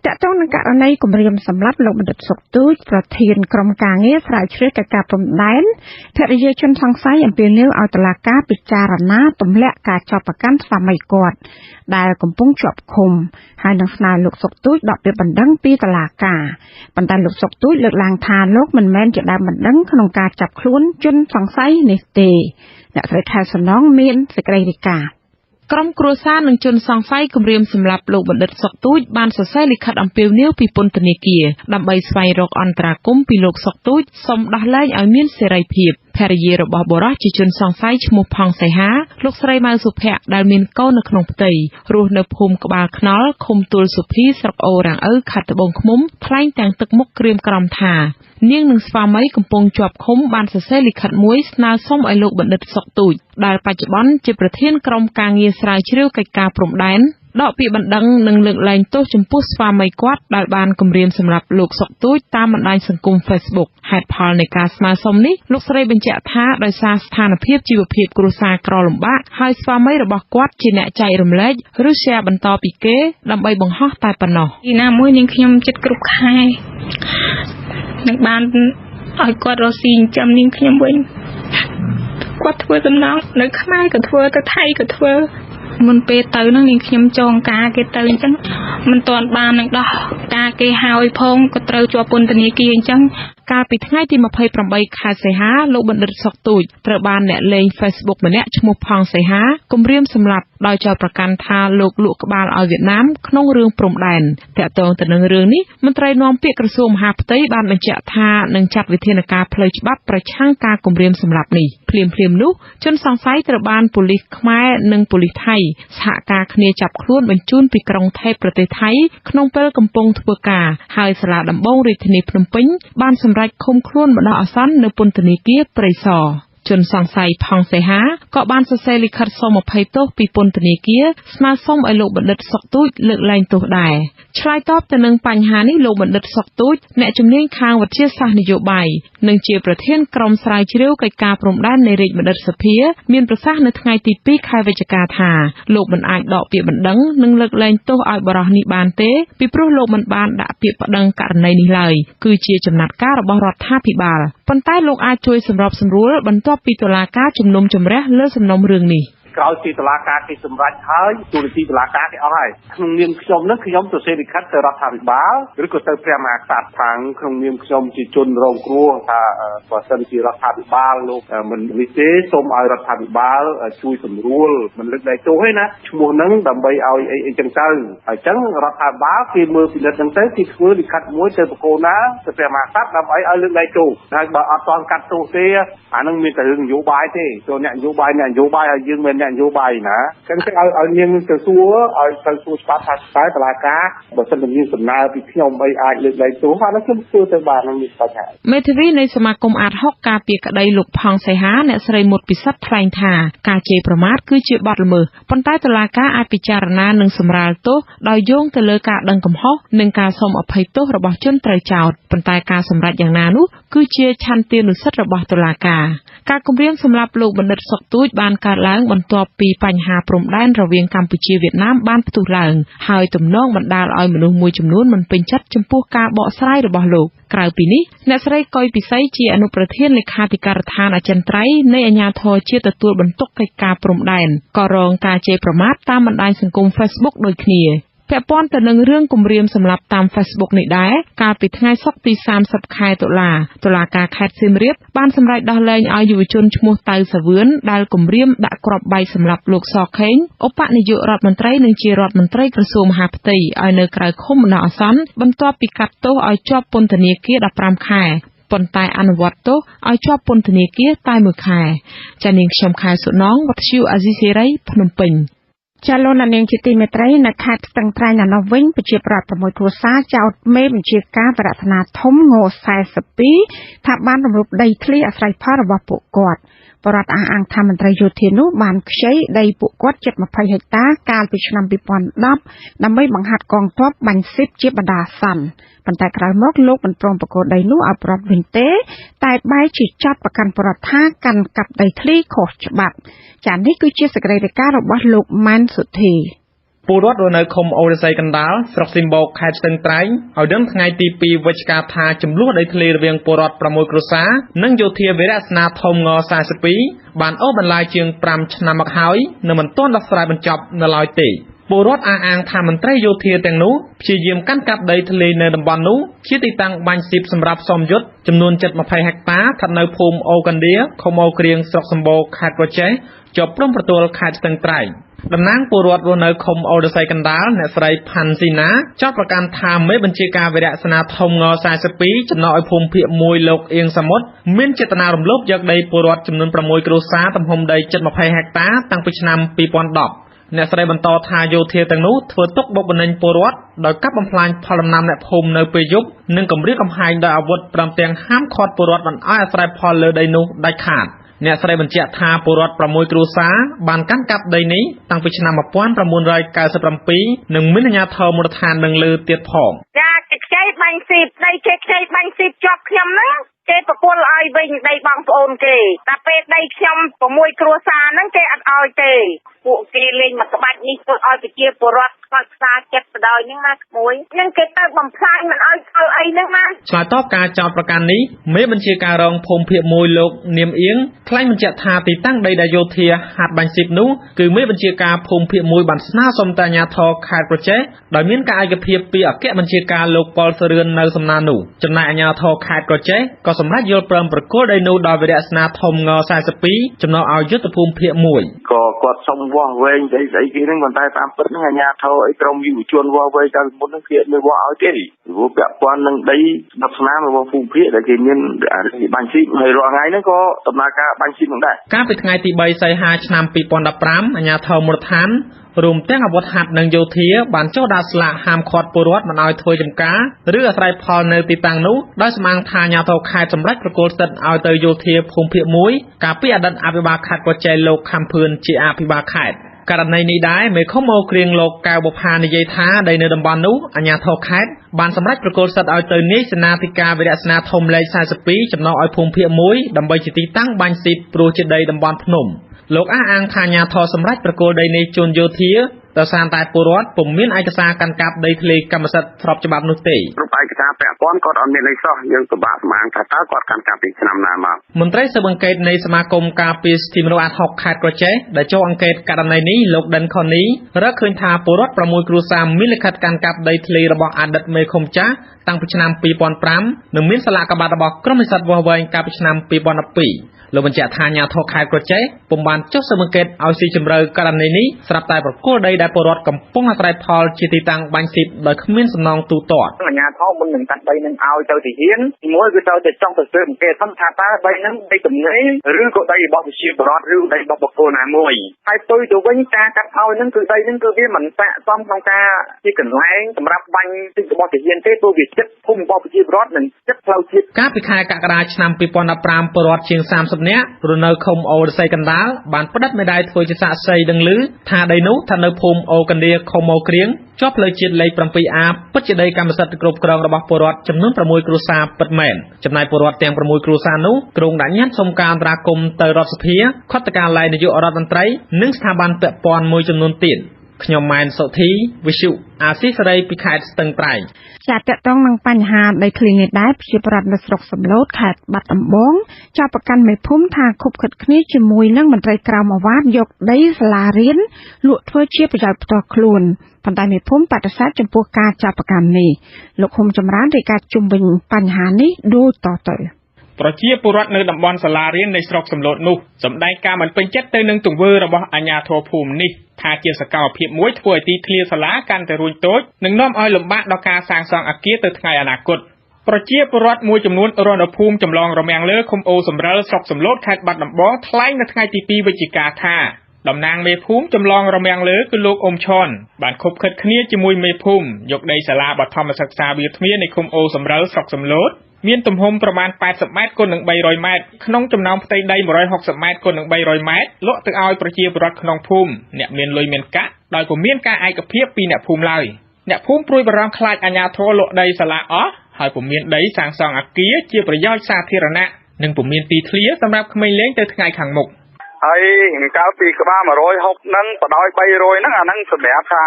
តកតងនឹងករណីគម្រាមសម្លាប់លោកបណ្ឌិតសុកទូចប្រធានក្រុមការងារស្រាវជ្រាវកិច្ចការព្រំដែនភរិយាជនសង្ស័យអំពាវនាវឲ្យតុលាការពិចារណាទម្លាក់ការចោទប្រកាន់ស្វាមីគាត់ដែលកំពុងជាប់ឃុំហើយនឹងស្នើលោកសុកទូចដកពាក្យបណ្ដឹងពីតុលាការប៉ុន្តែលោកសុកទូចលើកឡើងថាលោកមិនមែនជាដើមបណ្ដឹងក្នុងការចាប់ខ្លួនជនសង្ស័យនេះទេអ្នកស្រីខែសំណងមានសេចក្តីរាយការណ៍ក្រុមគ្រួសារនិងជនសង្ស័យគម្រាមសម្លាប់លោកបណ្ឌិតសុកទូចបានសរសេរលិខិតអំពាវនាវពីពន្ធនាគារដើម្បីស្វែងរកអន្តរាគមន៍ពីលោកសុកទូចសូមដោះលែងឲ្យមានសេរីភាពភរិយារបស់បុរសជាជនសង្ស័យឈ្មោះផង់សីហាលោកស្រីម៉ៅសុភ័ក្រដែលមានកូននៅក្នុងផ្ទៃរស់នៅភូមិក្បាលខ្នល់ឃុំទួលសុភីស្រុកអូរាំងឪខេត្តត្បូងឃ្មុំថ្លែងទាំងទឹកមុខក្រៀមក្រំថានាងនិងស្វាមីកំពុងជាប់ឃុំបានសរសេរលិខិតមួយស្នើសុំឲ្យលោកបណ្ឌិតសុកទូចដែលបច្ចុប្បន្នជាប្រធានក្រុមការងារស្រាវជ្រាវកិច្ចការព្រំដែនដកពាក្យបណ្ដឹងនិងលើកលែងទោសចំពោះស្វាមីគាត់ដែលបានគម្រាមសម្លាប់លោកសុកទូចតាមបណ្ដាញសង្គម Facebook ហេតុផលនៃការស្នើសុំនេះលោកស្រីបញ្ជាក់ថាដោយសារស្ថានភាពជីវភាពគ្រួសារក្រលំបាកហើយស្វាមីរបស់គាត់ជាអ្នកចែករំលែកឬ share បន្តពីគេដើម្បីបង្ហោះតែប៉ុណ្ណោះទីណាមួយនាងខ្ញុំចិត្តគ្រប់ខែនឹងបានឲ្យគាត់រកស៊ីចិញ្ចឹមនាងខ្ញុំវិញគាត់ធ្វើដំណងនៅខ្មែរក៏ធ្វើទៅថៃក៏ធ្វើ មុនពេលទៅហ្នឹងនាងខ្ញុំចងការគេទៅអញ្ចឹងមិនទាន់បាននឹងដោះការគេហើយផងក៏ត្រូវជាប់ពន្ធនាគារអញ្ចឹង កាលពីថ្ងៃទី 28 ខែសីហាលោកបណ្ឌិតសុកទូចត្រូវបានអ្នកលេង Facebook ម្នាក់ឈ្មោះផង់សីហាគំរាមសម្លាប់ដោយចោទប្រកាន់ថាលោកលក់ក្បាលឲ្យវៀតណាមក្នុងរឿងព្រំដែនតាក់ទងទៅនឹងរឿងនេះមន្ត្រីនាំពាក្យក្រសួងមហាផ្ទៃបានបញ្ជាក់ថានឹងចាត់វិធានការផ្លូវច្បាប់ប្រឆាំងការគំរាមសម្លាប់នេះភ្លាមៗនោះជនសង្ស័យត្រូវបានប៉ូលីសខ្មែរនិងប៉ូលីសថៃសហការគ្នាចាប់ខ្លួនបញ្ជូនពីក្រុងថេពប្រទេសថៃក្នុងពេលកំពុងធ្វើការហើយសាលាដំបងរាជធានីភ្នំពេញបានសម្រេចឃុំខ្លួនបណ្ដោះអាសន្ននៅពន្ធនាគារព្រៃសរជនសង្ស័យផង់សីហាក៏បានសរសេរលិខិតសុំអភ័យទោសពីពន្ធនាគារស្នើសុំឲ្យលោកបណ្ឌិតសុកទូចលើកលែងទោសដែរឆ្លើយតបទៅនឹងបញ្ហានេះលោកបណ្ឌិតសុកទូចអ្នកជំនាញខាងវិទ្យាសាស្ត្រនយោបាយនិងជាប្រធានក្រុមស្រាវជ្រាវកិច្ចការព្រំដែននៃរាជបណ្ឌិតសភាមានប្រសាសន៍នៅថ្ងៃទី 2 ខែវិច្ឆិកាថាលោកមិនអាចដកពាក្យបណ្ដឹងនិងលើកលែងទោសឲ្យបរិសុទ្ធនេះបានទេពីព្រោះលោកមិនបានដាក់ពាក្យប្តឹងករណីនេះឡើយគឺជាចំណាត់ការរបស់រដ្ឋាភិបាលប៉ុន្តែលោកអាចជួយសម្របសម្រួលបន្ទាប់ពីតុលាការជំនុំជម្រះលើសំណុំរឿងនេះ ក្រោយពីតុលាការគេសម្រេចហើយទូរទស្សន៍តុលាការគេអស់ហើយក្នុងនាមខ្ញុំនឹងខ្ញុំទៅសេរីខិតទៅរដ្ឋាភិបាលឬក៏ទៅព្រះមហាក្សត្រខាងក្នុងនាមខ្ញុំជាជនរងគ្រោះថាបើសិនជារដ្ឋាភិបាលលោកមិននេះទេសូមឲ្យរដ្ឋាភិបាលជួយសម្រួលមិនលើកលែងទោសទេណាឈ្មោះនឹងដើម្បីឲ្យអីចឹងទៅហើយចឹងរដ្ឋាភិបាលគេមើលពិនិត្យហ្នឹងទៅគេធ្វើលិខិតមួយទៅបកគោណាទៅព្រះមហាក្សត្រដើម្បីឲ្យលើកលែងទោសហើយបើអត់ទាន់កាត់ទោសទេអានឹងមានតែរឿងនយោបាយទេចូលអ្នកនយោបាយឲ្យយើងមិនអ្នកនយោបាយណាចឹងទៅឲ្យនាងទៅសួរឲ្យទៅសួរច្បាប់ថាតើតុលាការបើសិនជាមានសំណើពីខ្ញុំអីអាចលើកលែងទោសហើយខ្ញុំធ្វើទៅបាននឹងមានបញ្ហាមេធាវីនៃសមាគមអាត6ការពារក្តីលោកផង់សីហាអ្នកស្រីមុតពិសិដ្ឋថ្លែងថាការជេរប្រមាថគឺជាបទល្មើសប៉ុន្តែតុលាការអាចពិចារណានិងសម្រាលទោសដោយយោងទៅលើការដឹងកំហុសនិងការសូមអភ័យទោសរបស់ជនត្រូវចោទប៉ុន្តែការសម្រេចយ៉ាងណានោះគឺជាឆន្ទានុសិទ្ធិរបស់តុលាការការគំរាមសម្លាប់លោកបណ្ឌិតសុកទូចបានកើតឡើងបន្ទាប់ពីបញ្ហាព្រំដែនរវាងកម្ពុជាវៀតណាមបានផ្ទុះឡើងហើយទំនងបណ្ដាលឲ្យមនុស្សមួយចំនួនមិនពេញចិត្តចំពោះការបកស្រាយរបស់លោកក្រៅពីនេះអ្នកស្រីកុយពិសីជាអនុប្រធានលេខាធិការដ្ឋានអចិន្ត្រៃយ៍នៃអាជ្ញាធរជាតិទទួលបន្ទុកកិច្ចការព្រំដែនក៏រងការជេរប្រមាថតាមបណ្ដាញសង្គម Facebook ដូចគ្នាពាក់ព័ន្ធទៅនឹងរឿងគំរាមសម្លាប់តាម Facebook នេះដែរកាលពីថ្ងៃសុក្រទី 30 ខែតុលាតុលាការខេត្តសៀមរាបបានសម្រេចដោះលែងឲ្យយុវជនឈ្មោះតៅសាវឿនដែលគំរាមដាក់គ្រាប់បែកសម្លាប់លោកសខេងឧបនាយករដ្ឋមន្ត្រីនិងជារដ្ឋមន្ត្រីក្រសួងមហាផ្ទៃឲ្យនៅក្រៅឃុំបណ្ដោះអាសន្នបន្ទាប់ពីកាត់ទោសឲ្យជាប់ពន្ធនាគារ15ខែប៉ុន្តែអនុវត្តទោសឲ្យជាប់ពន្ធនាគារតែ1ខែចានាងខ្ញុំខែសុណងវត្តឈូអាស៊ីសេរីភ្នំពេញចាលោកនាងជាទីមេត្រីនៅខេត្តស្ទឹងត្រែងនៅនោះវិញប្រជាប្រដ្ឋ6គ្រួសារចោទមេបញ្ជាការបរតនាធំង42ថាបានរំលោភដីធ្លីអាស្រ័យផលរបស់ពួកគាត់បរដ្ឋអះអាងថាមន្ត្រីយោធានោះបានខ្ចីដីពួកគាត់ជិត20ហិកតាកាលពីឆ្នាំ2010ដើម្បីបង្ហាត់កងទ័ពបាញ់ស៊ីបជាបណ្ដាអាសន្នប៉ុន្តែក្រោយមកលោកមិនព្រមប្រគល់ដីនោះឲ្យបរដ្ឋវិញទេតែបែរជាចាត់ប្រកាន់បរដ្ឋថាកាន់កាប់ដីធ្លីខុសច្បាប់ចា៎នេះគឺជាសេចក្តីរាយការណ៍របស់លោកម៉ាន់សុធីពលរដ្ឋរស់នៅឃុំអូរស័យកណ្ដាលស្រុកស៊ីមបូកខេត្តស្ទឹងត្រែងឲ្យដឹងថ្ងៃទី 2 វិច្ឆិកាថាចំនួនដីធ្លីរវាងពលរដ្ឋ6គ្រួសារនិងយោធាវីរៈស្នាធំង42បានអូសបន្លាយជាង5ឆ្នាំមកហើយនៅមិនទាន់ដោះស្រាយបញ្ចប់នៅឡើយទេពលរដ្ឋអះអាងថាមន្ត្រីយោធាទាំងនោះព្យាយាមកាន់កាប់ដីធ្លីនៅតំបន់នោះជាទីតាំងបាញ់ស៊ីបសម្រាប់សមយុទ្ធចំនួនជិត20ហិកតាស្ថិតនៅភូមិអូកាឌៀឃុំអូក្រៀងស្រុកសម្បូរខេត្តក្រចេះជាប់ព្រំប្រទល់ខេត្តស្ទឹងត្រែងតំណាងពលរដ្ឋរស់នៅឃុំអូរស័យកណ្ដាលអ្នកស្រីផាន់ស៊ីណាចោទប្រកាន់ថាមេបញ្ជាការវីរៈស្នាធំង42ចំណោទឲ្យភូមិភាគ1លោកអៀងសមុទ្រមានចេតនារំលោភយកដីពលរដ្ឋចំនួន6គ្រួសារទំហំដីជិត20ហិកតាតាំងពីឆ្នាំ2010អ្នកស្រីបន្តថាយោធាទាំងនោះធ្វើទុកបុកម្នេញពលរដ្ឋដោយកាប់បំផ្លាញផលដំណាំអ្នកភូមិនៅពេលយប់និងគំរាមកំហែងដោយអាវុធព្រមទាំងហាមឃាត់ពលរដ្ឋមិនឲ្យអាស្រ័យផលលើដីនោះដាច់ខាតអ្នកស្រីបញ្ជាក់ថាពលរដ្ឋ6គ្រួសារបានកាន់កាប់ដីនេះតាំងពីឆ្នាំ1997និងមានអាជ្ញាធរមូលដ្ឋាននឹងលើទៀតផងចាខ្ចីបាញ់ស៊ីបដីខ្ចីបាញ់ស៊ីបជាប់ខ្ញុំហ្នឹង គេប្រគល់ឲ្យវិញដីបងប្អូនគេតែពេលដីខ្ញុំ6គ្រួសារហ្នឹងគេអត់ឲ្យទេពួកគេលេងមកក្បាច់នេះទៅឲ្យប្រជាពលរដ្ឋខ្វល់ខ្វាយចិត្តបដ ாய் ហ្នឹងណាក្មួយហ្នឹងគេទៅបំផ្លាញមិនឲ្យធ្វើអីហ្នឹងណាឆ្លើយតបការចោទប្រកាន់នេះមេបញ្ជាការរងភូមិភាគ1លោកនាមអៀងថ្លែងបញ្ជាក់ថាទីតាំងដីដែលយោធាហាត់បាញ់ស៊ីបនោះគឺមេបញ្ជាការភូមិភាគ1បានស្នើសុំទៅអាជ្ញាធរខេត្តក្រចេះដោយមានការឯកភាពពីអគ្គបញ្ជាការលោកប៉ុលសរឿននៅសំណាននោះចំណែកអាជ្ញាធរខេត្តក្រចេះក៏សម្រេចយល់ព្រមប្រគល់ដីនោះដល់វិរៈស្នាធំង42ចំណោះឲ្យយុទ្ធភូមិភាគ1ក៏គាត់សុំវាស់វែងស្អីគេហ្នឹងប៉ុន្តែតាមពិតហ្នឹងអាជ្ញាធរអីក្រុមយុវជនវាស់វែងកាលពីមុនហ្នឹងគេមិនវាស់ឲ្យទេព្រោះពាក់ព័ន្ធនឹងដី10ស្នាមរបស់ភូមិភាគដែលគេមានបាញ់ស៊ីបហើយរាល់ថ្ងៃហ្នឹងក៏ដំណើរការបាញ់ស៊ីបនឹងដែរកាលពីថ្ងៃទី3សីហាឆ្នាំ2015អាជ្ញាធរមូលដ្ឋានរួមទាំងអាវុធហត្ថនិងយោធាបានចុះដាក់ស្លាកហាមឃាត់ពលរដ្ឋមិនឲ្យធ្វើចំការឬអាស្រ័យផលនៅទីតាំងនោះដោយស្មានថាអាជ្ញាធរខេត្តសម្រេចប្រគល់សិទ្ធិឲ្យទៅយោធាភូមិភាគ1កាលពីអតីតអភិបាលខេត្តក្រចេះលោកខំភឿនជាអភិបាលខេត្តករណីនេះដែរមេឃុំអូគ្រៀងលោកកៅបុផានិយាយថាដីនៅតំបន់នោះអាជ្ញាធរខេត្តបានសម្រេចប្រគល់សិទ្ធិឲ្យទៅនាយសេនាធិការវិរៈស្នាធំលេខ42ចំណោះឲ្យភូមិភាគ1ដើម្បីជាទីតាំងបាញ់ស៊ីបព្រោះជាដីតំបន់ភ្នំលោកអះអាងថាអាជ្ញាធរសម្រេចប្រគល់ដីនេះជូនយោធាដោយសារតែពលរដ្ឋពុំមានឯកសារកាន់កាប់ដីធ្លីកម្មសិទ្ធិស្របច្បាប់នោះទេគ្រប់ឯកសារពាក់ព័ន្ធគាត់អត់មានអីសោះយើងពិបាកសម្អាងថាតើគាត់កាន់កាប់ពីឆ្នាំណាមកមន្ត្រីស៊ើបអង្កេតនៃសមាគមការពារសិទ្ធិមនុស្សអាត់ហុកខេត្តក្រចេះដែលចូលអង្កេតករណីនេះលោកដិនខូនីរកឃើញថាពលរដ្ឋ6គ្រួសារមានលិខិតកាន់កាប់ដីធ្លីរបស់អតីតមេឃុំចាស់តាំងពីឆ្នាំ2005និងមានសាលាកបាត់របស់ក្រុមនិស្សិតវាស់វែងកាលពីឆ្នាំ2012លោកបញ្ជាក់ថាអាជ្ញាធរខេត្តក្រចេះពុំបានចុះស៊ើបអង្កេតឲ្យស៊ីជម្រៅករណីនេះស្រាប់តែប្រគល់ដីដែលពលរដ្ឋកំពុងអាស្រ័យផលជាទីតាំងបាញ់ស៊ីបដោយគ្មានសំណងទូទាត់អាជ្ញាធរមុននឹងកាត់ដីនឹងឲ្យទៅទីហ៊ានទីមួយគឺទៅចង់ទៅស៊ើបអង្កេតថាតើដីនឹងដីទំនេរឬក៏ដីរបស់ប្រជាពលរដ្ឋឬដីរបស់បុគ្គលណាមួយហើយផ្ទុយទៅវិញការកាត់ឲ្យនឹងគឺដីនឹងគឺវាមិនស័ក្តិសមក្នុងការជាកន្លែងសម្រាប់បាញ់ទីរបស់ទាហានទេព្រោះវាចិត្តភូមិរបស់ប្រជាពលរដ្ឋនិងចិត្តផ្លូវជាតិកាលពីខែកក្កដាឆ្នាំ2015ពលរដ្ឋជាង30នាក់រស់នៅឃុំអូរស័យកណ្ដាលបានផ្តិតមេដាយធ្វើជាសាក្សីដឹងឮថាដីនោះស្ថិតនៅភូមិអូកណ្ដៀឃុំអូគ្រៀងជាប់ផ្លូវជាតិលេខ 7A ពិតជាដីកម្មសិទ្ធិគ្រប់គ្រងរបស់ពលរដ្ឋចំនួន6គ្រួសារពិតមែនចំណែកពលរដ្ឋទាំង6គ្រួសារនោះក្រុងដាក់ញត្តិសុំការអន្តរាគមន៍ទៅរដ្ឋសភាខុទ្ទកាល័យនាយករដ្ឋមន្ត្រីនិងស្ថាប័នពាក់ព័ន្ធមួយចំនួនទៀតខ្ញុំម៉ែនសុធីវិសុអាស៊ីសេរីពីខេត្តស្ទឹងត្រែងចាតតងនឹងបញ្ហាដីធ្លីនេះដែរប្រជាប្រដ្ឋនៅស្រុកសំឡូតខេត្តបាត់ដំបងចាប់ប្រកាន់មេភូមិថាខុបខិតគ្នាជាមួយនឹងមន្ត្រីក្រមអាវ៉ាតយកដីសាលារៀនលក់ធ្វើជាប្រយោជន៍ផ្ទាល់ខ្លួនប៉ុន្តែមេភូមិបដិសេធចំពោះការចាប់ប្រកាន់នេះលោកហ៊ុំចម្រើនរាយការណ៍ជុំវិញបញ្ហានេះដូចតទៅប្រជាពលរដ្ឋនៅតំបន់សាលារៀននៃស្រុកសំឡូតនោះសម្ដែងការមិនពេញចិត្តទៅនឹងទង្វើរបស់អាជ្ញាធរភូមិនេះថាជាសកម្មភាពមួយធ្វើឲ្យទីធ្លាសាលាកាន់តែរួញតូចនិងនាំឲ្យលំបាកដល់ការសាងសង់អគារទៅថ្ងៃអនាគតប្រជាពលរដ្ឋមួយចំនួនរស់នៅភូមិចម្លងរមាំងលើឃុំអូសំរិលស្រុកសំឡូតខេត្តបាត់ដំបងថ្លែងនៅថ្ងៃទី2វិច្ឆិកាថាតំណាងមេភូមិចម្លងរមាំងលើគឺលោកអ៊ុំឈុនបានខុបខិតគ្នាជាមួយមេភូមិយកដីសាលាបឋមសិក្សាវាថ្មនៃឃុំអូសំរិលស្រុកសំឡូតមានទំហំប្រមាណ80ម៉ែត្រគុណនឹង300ម៉ែត្រក្នុងចំណោមផ្ទៃដី160ម៉ែត្រគុណនឹង300ម៉ែត្រលក់ទៅឲ្យប្រជាពលរដ្ឋក្នុងភូមិអ្នកមានលុយមានកាក់ដោយពុំមានការឯកភាពពីអ្នកភូមិឡើយអ្នកភូមិព្រួយបារម្ភខ្លាចអាជ្ញាធរលក់ដីសាលាអស់ហើយពុំមានដីសាងសង់អគារជាប្រយោជន៍សាធារណៈនិងពុំមានទីធ្លាសម្រាប់ក្មេងលេងទៅថ្ងៃខាងមុខហើយកាលពីក្បាល160ហ្នឹងបដោយ300ហ្នឹងអាហ្នឹងសម្រាប់ថា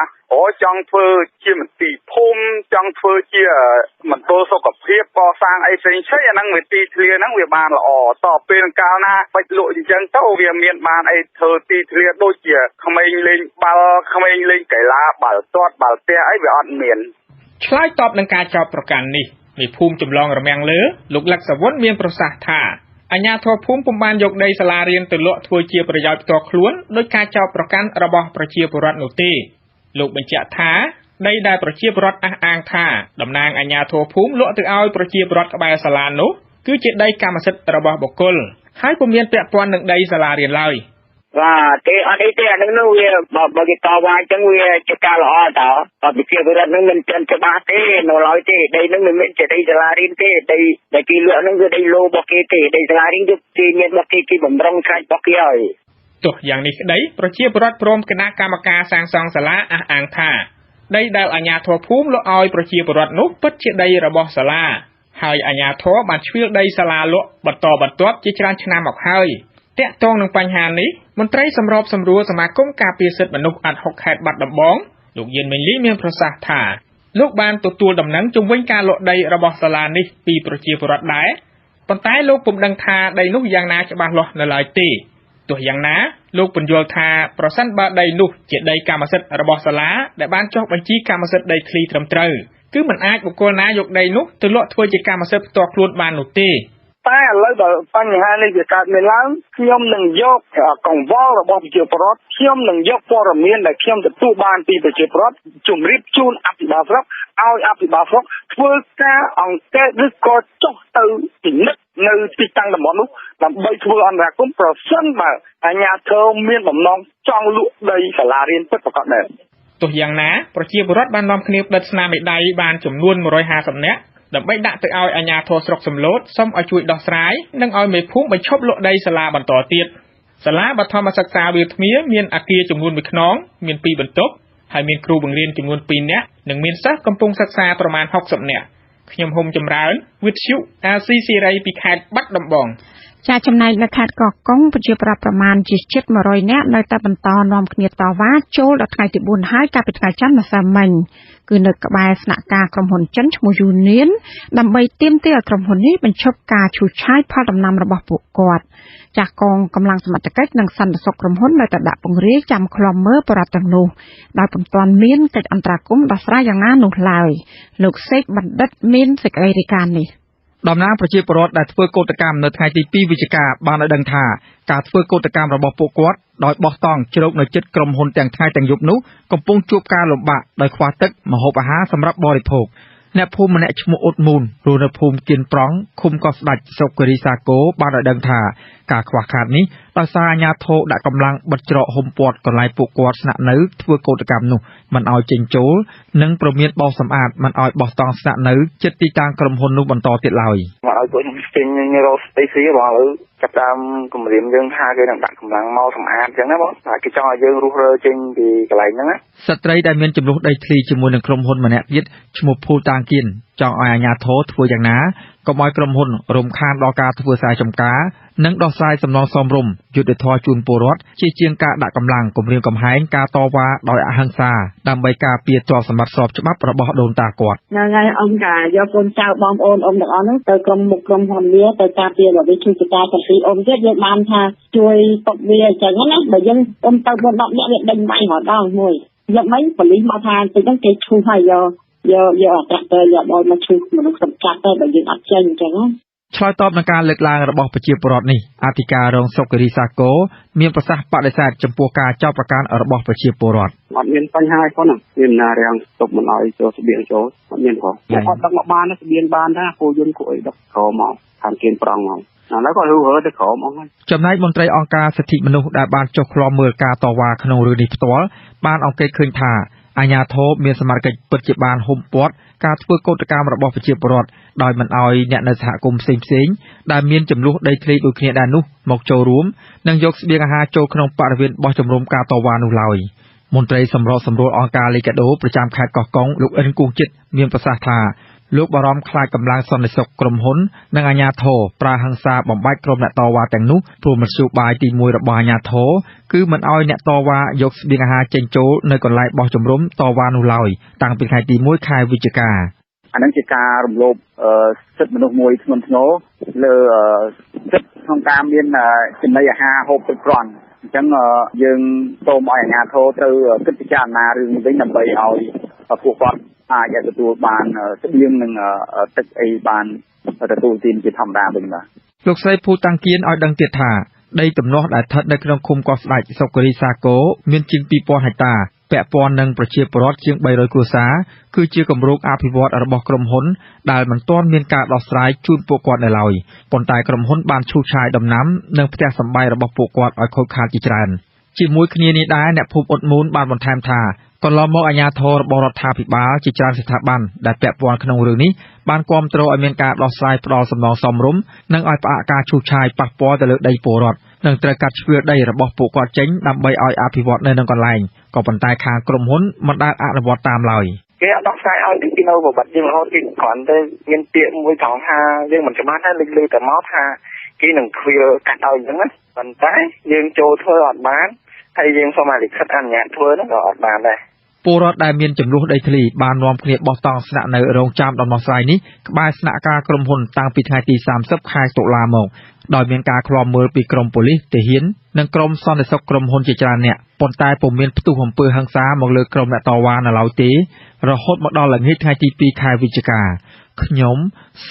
ចង់ធ្វើជាមន្ទីរភូមិចង់ធ្វើជាមណ្ឌលសុខភាពកសាងអីផ្សេងៗអាហ្នឹងវាទីធ្លាហ្នឹងវាបានល្អតពេលកាលណាបាច់លក់អញ្ចឹងទៅវាមានបានអីធ្វើទីធ្លាដូចជាក្មេងលេងបាល់ក្មេងលេងកីឡាបាល់ទាត់បាល់ទះអីវាអត់មានឆ្លើយតបនឹងការចោទប្រកាន់នេះមេភូមិចម្លងរមាំងលើលោកលក្ខសវុនមានប្រសាសន៍ថាអាជ្ញាធរភូមិពុំបានយកដីសាលារៀនទៅលក់ធ្វើជាប្រយោជន៍ផ្ទាល់ខ្លួនដោយការចោទប្រកាន់របស់ប្រជាពលរដ្ឋនោះទេលោកបញ្ជាក់ថាដីដែលប្រជាពលរដ្ឋអះអាងថាតំណាងអាជ្ញាធរភូមិលក់ទៅឲ្យប្រជាពលរដ្ឋក្បែរសាលានោះគឺជាដីកម្មសិទ្ធិរបស់បុគ្គលហើយពុំមានពាក់ព័ន្ធនឹងដីសាលារៀនឡើយបាទទេអត់អីទេអានឹងនោះវាបើគេតវ៉ាអញ្ចឹងវាជាការល្អតើប្រជាពលរដ្ឋនឹងមិនទាន់ច្បាស់ទេនៅឡើយទេដីនឹងមិនមែនជាដីសាលារៀនទេដីដែលគេលក់នឹងគឺដីលោរបស់គេទេដីសាលារៀនគឺគេមានរបស់គេបំរុងខ្លាចរបស់គេហើយទោះយ៉ាងនេះក្តីប្រជាពលរដ្ឋព្រមគណៈកម្មការសាងសង់សាលាអះអាងថាដីដែលអាជ្ញាធរភូមិលក់ឲ្យប្រជាពលរដ្ឋនោះពិតជាដីរបស់សាលា ហើយអាជ្ញាធរបានជ្រៀលដីសាលាលក់បន្តបន្ទាប់ជាច្រើនឆ្នាំមកហើយតាក់ទងនឹងបញ្ហានេះមន្ត្រីសម្របសម្រួលសមាគមការពារសិទ្ធិមនុស្សអាត់ហុកខេត្តបាត់ដំបងលោកយិនមេងលីមានប្រសាសន៍ថាលោកបានទទួលដំណឹងជំវិញការលក់ដីរបស់សាលានេះពីប្រជាពលរដ្ឋដែរប៉ុន្តែលោកពុំដឹងថាដីនោះយ៉ាងណាច្បាស់លាស់នៅឡើយទេទោះយ៉ាងណាលោកពន្យល់ថាប្រសិនបើដីនោះជាដីកម្មសិទ្ធិរបស់សាលាដែលបានចុះបញ្ជីកម្មសិទ្ធិដីធ្លីត្រឹមត្រូវគឺមិនអាចបុគ្គលណាយកដីនោះទៅលក់ធ្វើជាកម្មសិទ្ធិផ្ទាល់ខ្លួនបាននោះទេតែឥឡូវបើបញ្ហានេះវាកើតមានឡើងខ្ញុំនឹងយកកង្វល់របស់ប្រជាពលរដ្ឋខ្ញុំនឹងយកព័ត៌មានដែលខ្ញុំទទួលបានពីប្រជាពលរដ្ឋជម្រាបជូនអភិបាលស្រុកឲ្យអភិបាលស្រុកធ្វើការអង្កេតឬក៏ចុះទៅពិនិត្យនៅទីតាំងតំបន់នោះដើម្បីធ្វើអន្តរាគមន៍ប្រសិនបើអាជ្ញាធរមានបំណងចង់លក់ដីសាលារៀនពិតប្រាកដដែរទោះយ៉ាងណាប្រជាពលរដ្ឋបាននាំគ្នាផ្តិតស្នាមមេដៃបានចំនួន150នាក់ដើម្បីដាក់ទៅឲ្យអាជ្ញាធរស្រុកសំឡូតសុំឲ្យជួយដោះស្រាយនិងឲ្យមេភូមិបញ្ឈប់លក់ដីសាលាបន្តទៀតសាលាបឋមសិក្សាវាថ្មមានអគារចំនួន1ខ្នងមាន2បន្ទប់ហើយមានគ្រូបង្រៀនចំនួន2នាក់និងមានសិស្សកំពុងសិក្សាប្រមាណ60នាក់ខ្ញុំហុំចម្រើនវិទ្យុអាស៊ីសេរីពីខេត្តបាត់ដំបងចាចំណែកនៅខេត្តកោះកុងប្រជាប្រដ្ឋប្រមាណជាជិត100នាក់នៅតែបន្តនាំគ្នាតវ៉ាចូលដល់ថ្ងៃទី4ហើយកាលពីថ្ងៃច័ន្ទម្សិលមិញគឺនៅក្បែរស្នាក់ការក្រុមហ៊ុនចិនឈ្មោះ Union ដើម្បីទាមទារឲ្យក្រុមហ៊ុននេះបញ្ឈប់ការឈូសឆាយផលដំណាំរបស់ពួកគាត់ចាស់កងកម្លាំងសមត្ថកិច្ចនិងសន្តិសុខក្រុមហ៊ុននៅតែដាក់ពង្រាយចាំឃ្លាំមើលបរិបទទាំងនោះដោយពុំទាន់មានកិច្ចអន្តរាគមន៍ដោះស្រាយយ៉ាងណានោះឡើយលោកសេកបណ្ឌិតមានសេចក្តីរាយការណ៍នេះតំណាងប្រជាពលរដ្ឋដែលធ្វើកោតកម្មនៅថ្ងៃទី2វិច្ឆិកាបានឲ្យដឹងថាការធ្វើកោតកម្មរបស់ពួកគាត់ដោយបោះតង់ជ្រោកនៅជិតក្រុមហ៊ុនទាំងថ្ងៃទាំងយប់នោះកំពុងជួបការលំបាកដោយខ្វះទឹកម្ហូបអាហារសម្រាប់បរិភោគអ្នកភូមិម្នាក់ឈ្មោះអ៊ុតមូនរស់នៅភូមិគៀនប្រង់ឃុំកោះស្ដេចស្រុកគិរីសាគរបានឲ្យដឹងថាការខ្វះខាតនេះដោយសារអាជ្ញាធរដាក់កម្លាំងបិទច្រកហុំព័ទ្ធកន្លែងពួកគាត់ស្នាក់នៅធ្វើកោតកម្មនោះមិនឲ្យចេញចូលនិងប្រមានបោសសម្អាតមិនឲ្យបោះតង់ស្នាក់នៅជិតទីតាំងក្រុមហ៊ុននោះបន្តទៀតឡើយមកឲ្យពួកខ្ញុំចេញរកស្ទេស៊ីបងឥឡូវចាប់តាមគម្រាមយើងថាគេនឹងដាក់កម្លាំងមកសម្អាតអញ្ចឹងណាបងតែគេចង់ឲ្យយើងរុះរើចេញពីកន្លែងហ្នឹងណាស្ត្រីដែលមានចំនួនដីធ្លីជាមួយនឹងក្រុមហ៊ុនម្នាក់ទៀតឈ្មោះភូតាងគៀនចង់ឲ្យអាជ្ញាធរធ្វើយ៉ាងណាកុំឲ្យក្រុមហ៊ុនរំខានដល់ការធ្វើស្រែចម្ការនិងដោះស្រាយសំណងសមរម្យយុត្តិធម៌ជូនពលរដ្ឋជាជាងការដាក់កម្លាំងគំរាមកំហែងការតវ៉ាដោយអហិង្សាដើម្បីការពារទ្រព្យសម្បត្តិស្របច្បាប់របស់ដូនតាគាត់ថ្ងៃអង្គការយកកូនចៅបងប្អូនទាំងអស់ហ្នឹងទៅក្រុមមុខក្រុមហ៊ុនវាទៅការពាររបស់វាជួយចការទាំងពីរទៀតយើងបានថាជួយពុកវាអញ្ចឹងណាបើយើងទៅ4 10នាក់វាដេញវាយម្ដងមួយយកមិនប៉ូលីសមកថាតិចហ្នឹងគេឈូសហើយយកអត្រាទៅយកដល់មកឈូសមនុស្សសម្កាត់ទៅបើយើងអត់ចេញអញ្ចឹងឆ្លើយតបនឹងការលើកឡើងរបស់ប្រជាពលរដ្ឋនេះអធិការរងស្រុកគិរីសាគរមានប្រសាសន៍បដិសេធចំពោះការចោទប្រកាន់របស់ប្រជាពលរដ្ឋអត់មានបញ្ហាទេណាមានណារាំងស្ទប់មិនឲ្យចូលស្បៀងចូលអត់មានផងគាត់ដឹកមកបានស្បៀងបានថាគោយន្តគួរអីដឹកក្រមកខាងគៀនប្រងមកឥឡូវគាត់រើទៅក្រមកហើយចំណែកមន្ត្រីអង្គការសិទ្ធិមនុស្សដែលបានចុះឃ្លាំមើលការតវ៉ាក្នុងរឿងនេះផ្ទាល់បានអង្កេតឃើញថាអាជ្ញាធរមានសមត្ថកិច្ចពិតជាបានហុំព័ទ្ធការធ្វើកោតកម្មរបស់ប្រជាពលរដ្ឋដោយមិនអោយអ្នកនៅសហគមន៍ផ្សេងៗដែលមានចំនួនដីធ្លីដូចគ្នាដែរនោះមកចូលរួមនិងយកស្បៀងអាហារចូលក្នុងបរិវេណបោះជំរំការតវ៉ានោះឡើយមន្ត្រីសម្របសម្រួលអង្គការលីកាដូប្រចាំខេត្តកោះកុងលោកអិនគូជិតមានប្រសាសន៍ថាលោកបារម្ភខ្លាចកម្លាំងសន្តិសុខក្រុមហ៊ុននិងអាជ្ញាធរប្រើហិង្សាបំបាច់ក្រុមអ្នកតវ៉ាទាំងនោះព្រោះមធ្យោបាយទី1របស់អាជ្ញាធរគឺមិនអោយអ្នកតវ៉ាយកស្បៀងអាហារចេញចូលនៅកន្លែងបោះជំរំតវ៉ានោះឡើយតាំងពីថ្ងៃទី1ខែវិច្ឆិកាអានឹងជាការរំលោភសិទ្ធិមនុស្សមួយធ្ងន់ធ្ងរលើសិទ្ធិក្នុងការមានចំណីអាហារហូបគ្រប់គ្រាន់អញ្ចឹងយើងសូមឲ្យអាជ្ញាធរទៅគិតពិចារណារឿងនេះវិញដើម្បីឲ្យពួកគាត់អាចទទួលបានស្បៀងនិងទឹកអីបានទទួលទានជាធម្មតាវិញបាទលោកស្រីភូតាំងគៀនឲ្យដឹងទៀតថាដីទំនាស់ដែលស្ថិតនៅក្នុងឃុំកោះស្ដេចស្រុកគិរីសាគរមានជាង 2000 ហិកតាពាក់ព័ន្ធនឹងប្រជាពលរដ្ឋជាង 300 គ្រួសារគឺជាគម្រោងអភិវឌ្ឍរបស់ក្រុមហ៊ុនដែលមិនទាន់មានការដោះស្រាយជូនពួកគាត់នៅឡើយប៉ុន្តែក្រុមហ៊ុនបានឈូសឆាយដំណាំនិងផ្ទះសម្បែងរបស់ពួកគាត់ឲ្យខូចខាតជាច្រើនជាមួយគ្នានេះដែរអ្នកភូមិអ៊ុតមូនបានបន្ថែមថាកន្លងមកអាជ្ញាធររបស់រដ្ឋាភិបាលជាច្រើនស្ថាប័នដែលពាក់ព័ន្ធក្នុងរឿងនេះបានគាំទ្រឲ្យមានការដោះស្រាយផ្ដល់សំណងសមរម្យនិងឲ្យផ្អាកការឈូសឆាយប៉ះពាល់ទៅលើដីពលរដ្ឋនិងត្រូវកាត់ជ្រឿដីរបស់ពួកគាត់ចេញដើម្បីឲ្យអភិវឌ្ឍនៅនឹងកន្លែងក៏ប៉ុន្តែខាងក្រុមហ៊ុនមិនដែលអនុវត្តតាមឡើយគេ គេអត់ដោះស្រាយឲ្យទីនៅបបត្តិយើងរហូតគេគ្រាន់តែមានពាក្យមួយត្រង់ថាយើងមិនច្បាស់ដែរលើតែមកថាគេនឹងឃ្វាលកាត់ឲ្យអញ្ចឹងណាប៉ុន្តែយើងចូលធ្វើអត់បានហើយយើងសូមឲ្យលិខិតអនុញ្ញាតធ្វើហ្នឹងក៏អត់បានដែរពលរដ្ឋដែលមានចំនួនដីធ្លីបាននាំគ្នាបោះតង់ស្នាក់នៅរោងចាំដំណោះស្រាយនេះក្បែរស្នាក់ការក្រុមហ៊ុនតាំងពីថ្ងៃទី30ខែតុលាមកដោយមានការឃ្លាំមើលពីក្រមប៉ូលីសទាហាននិងក្រមសន្តិសុខក្រុមហ៊ុនជាច្រើនអ្នកប៉ុន្តែពុំមានផ្ទុះអំពើហិង្សាមកលើក្រុមអ្នកតវ៉ានៅឡើយទេរហូតមកដល់ល្ងាចថ្ងៃទី2ខែវិច្ឆិកាខ្ញុំ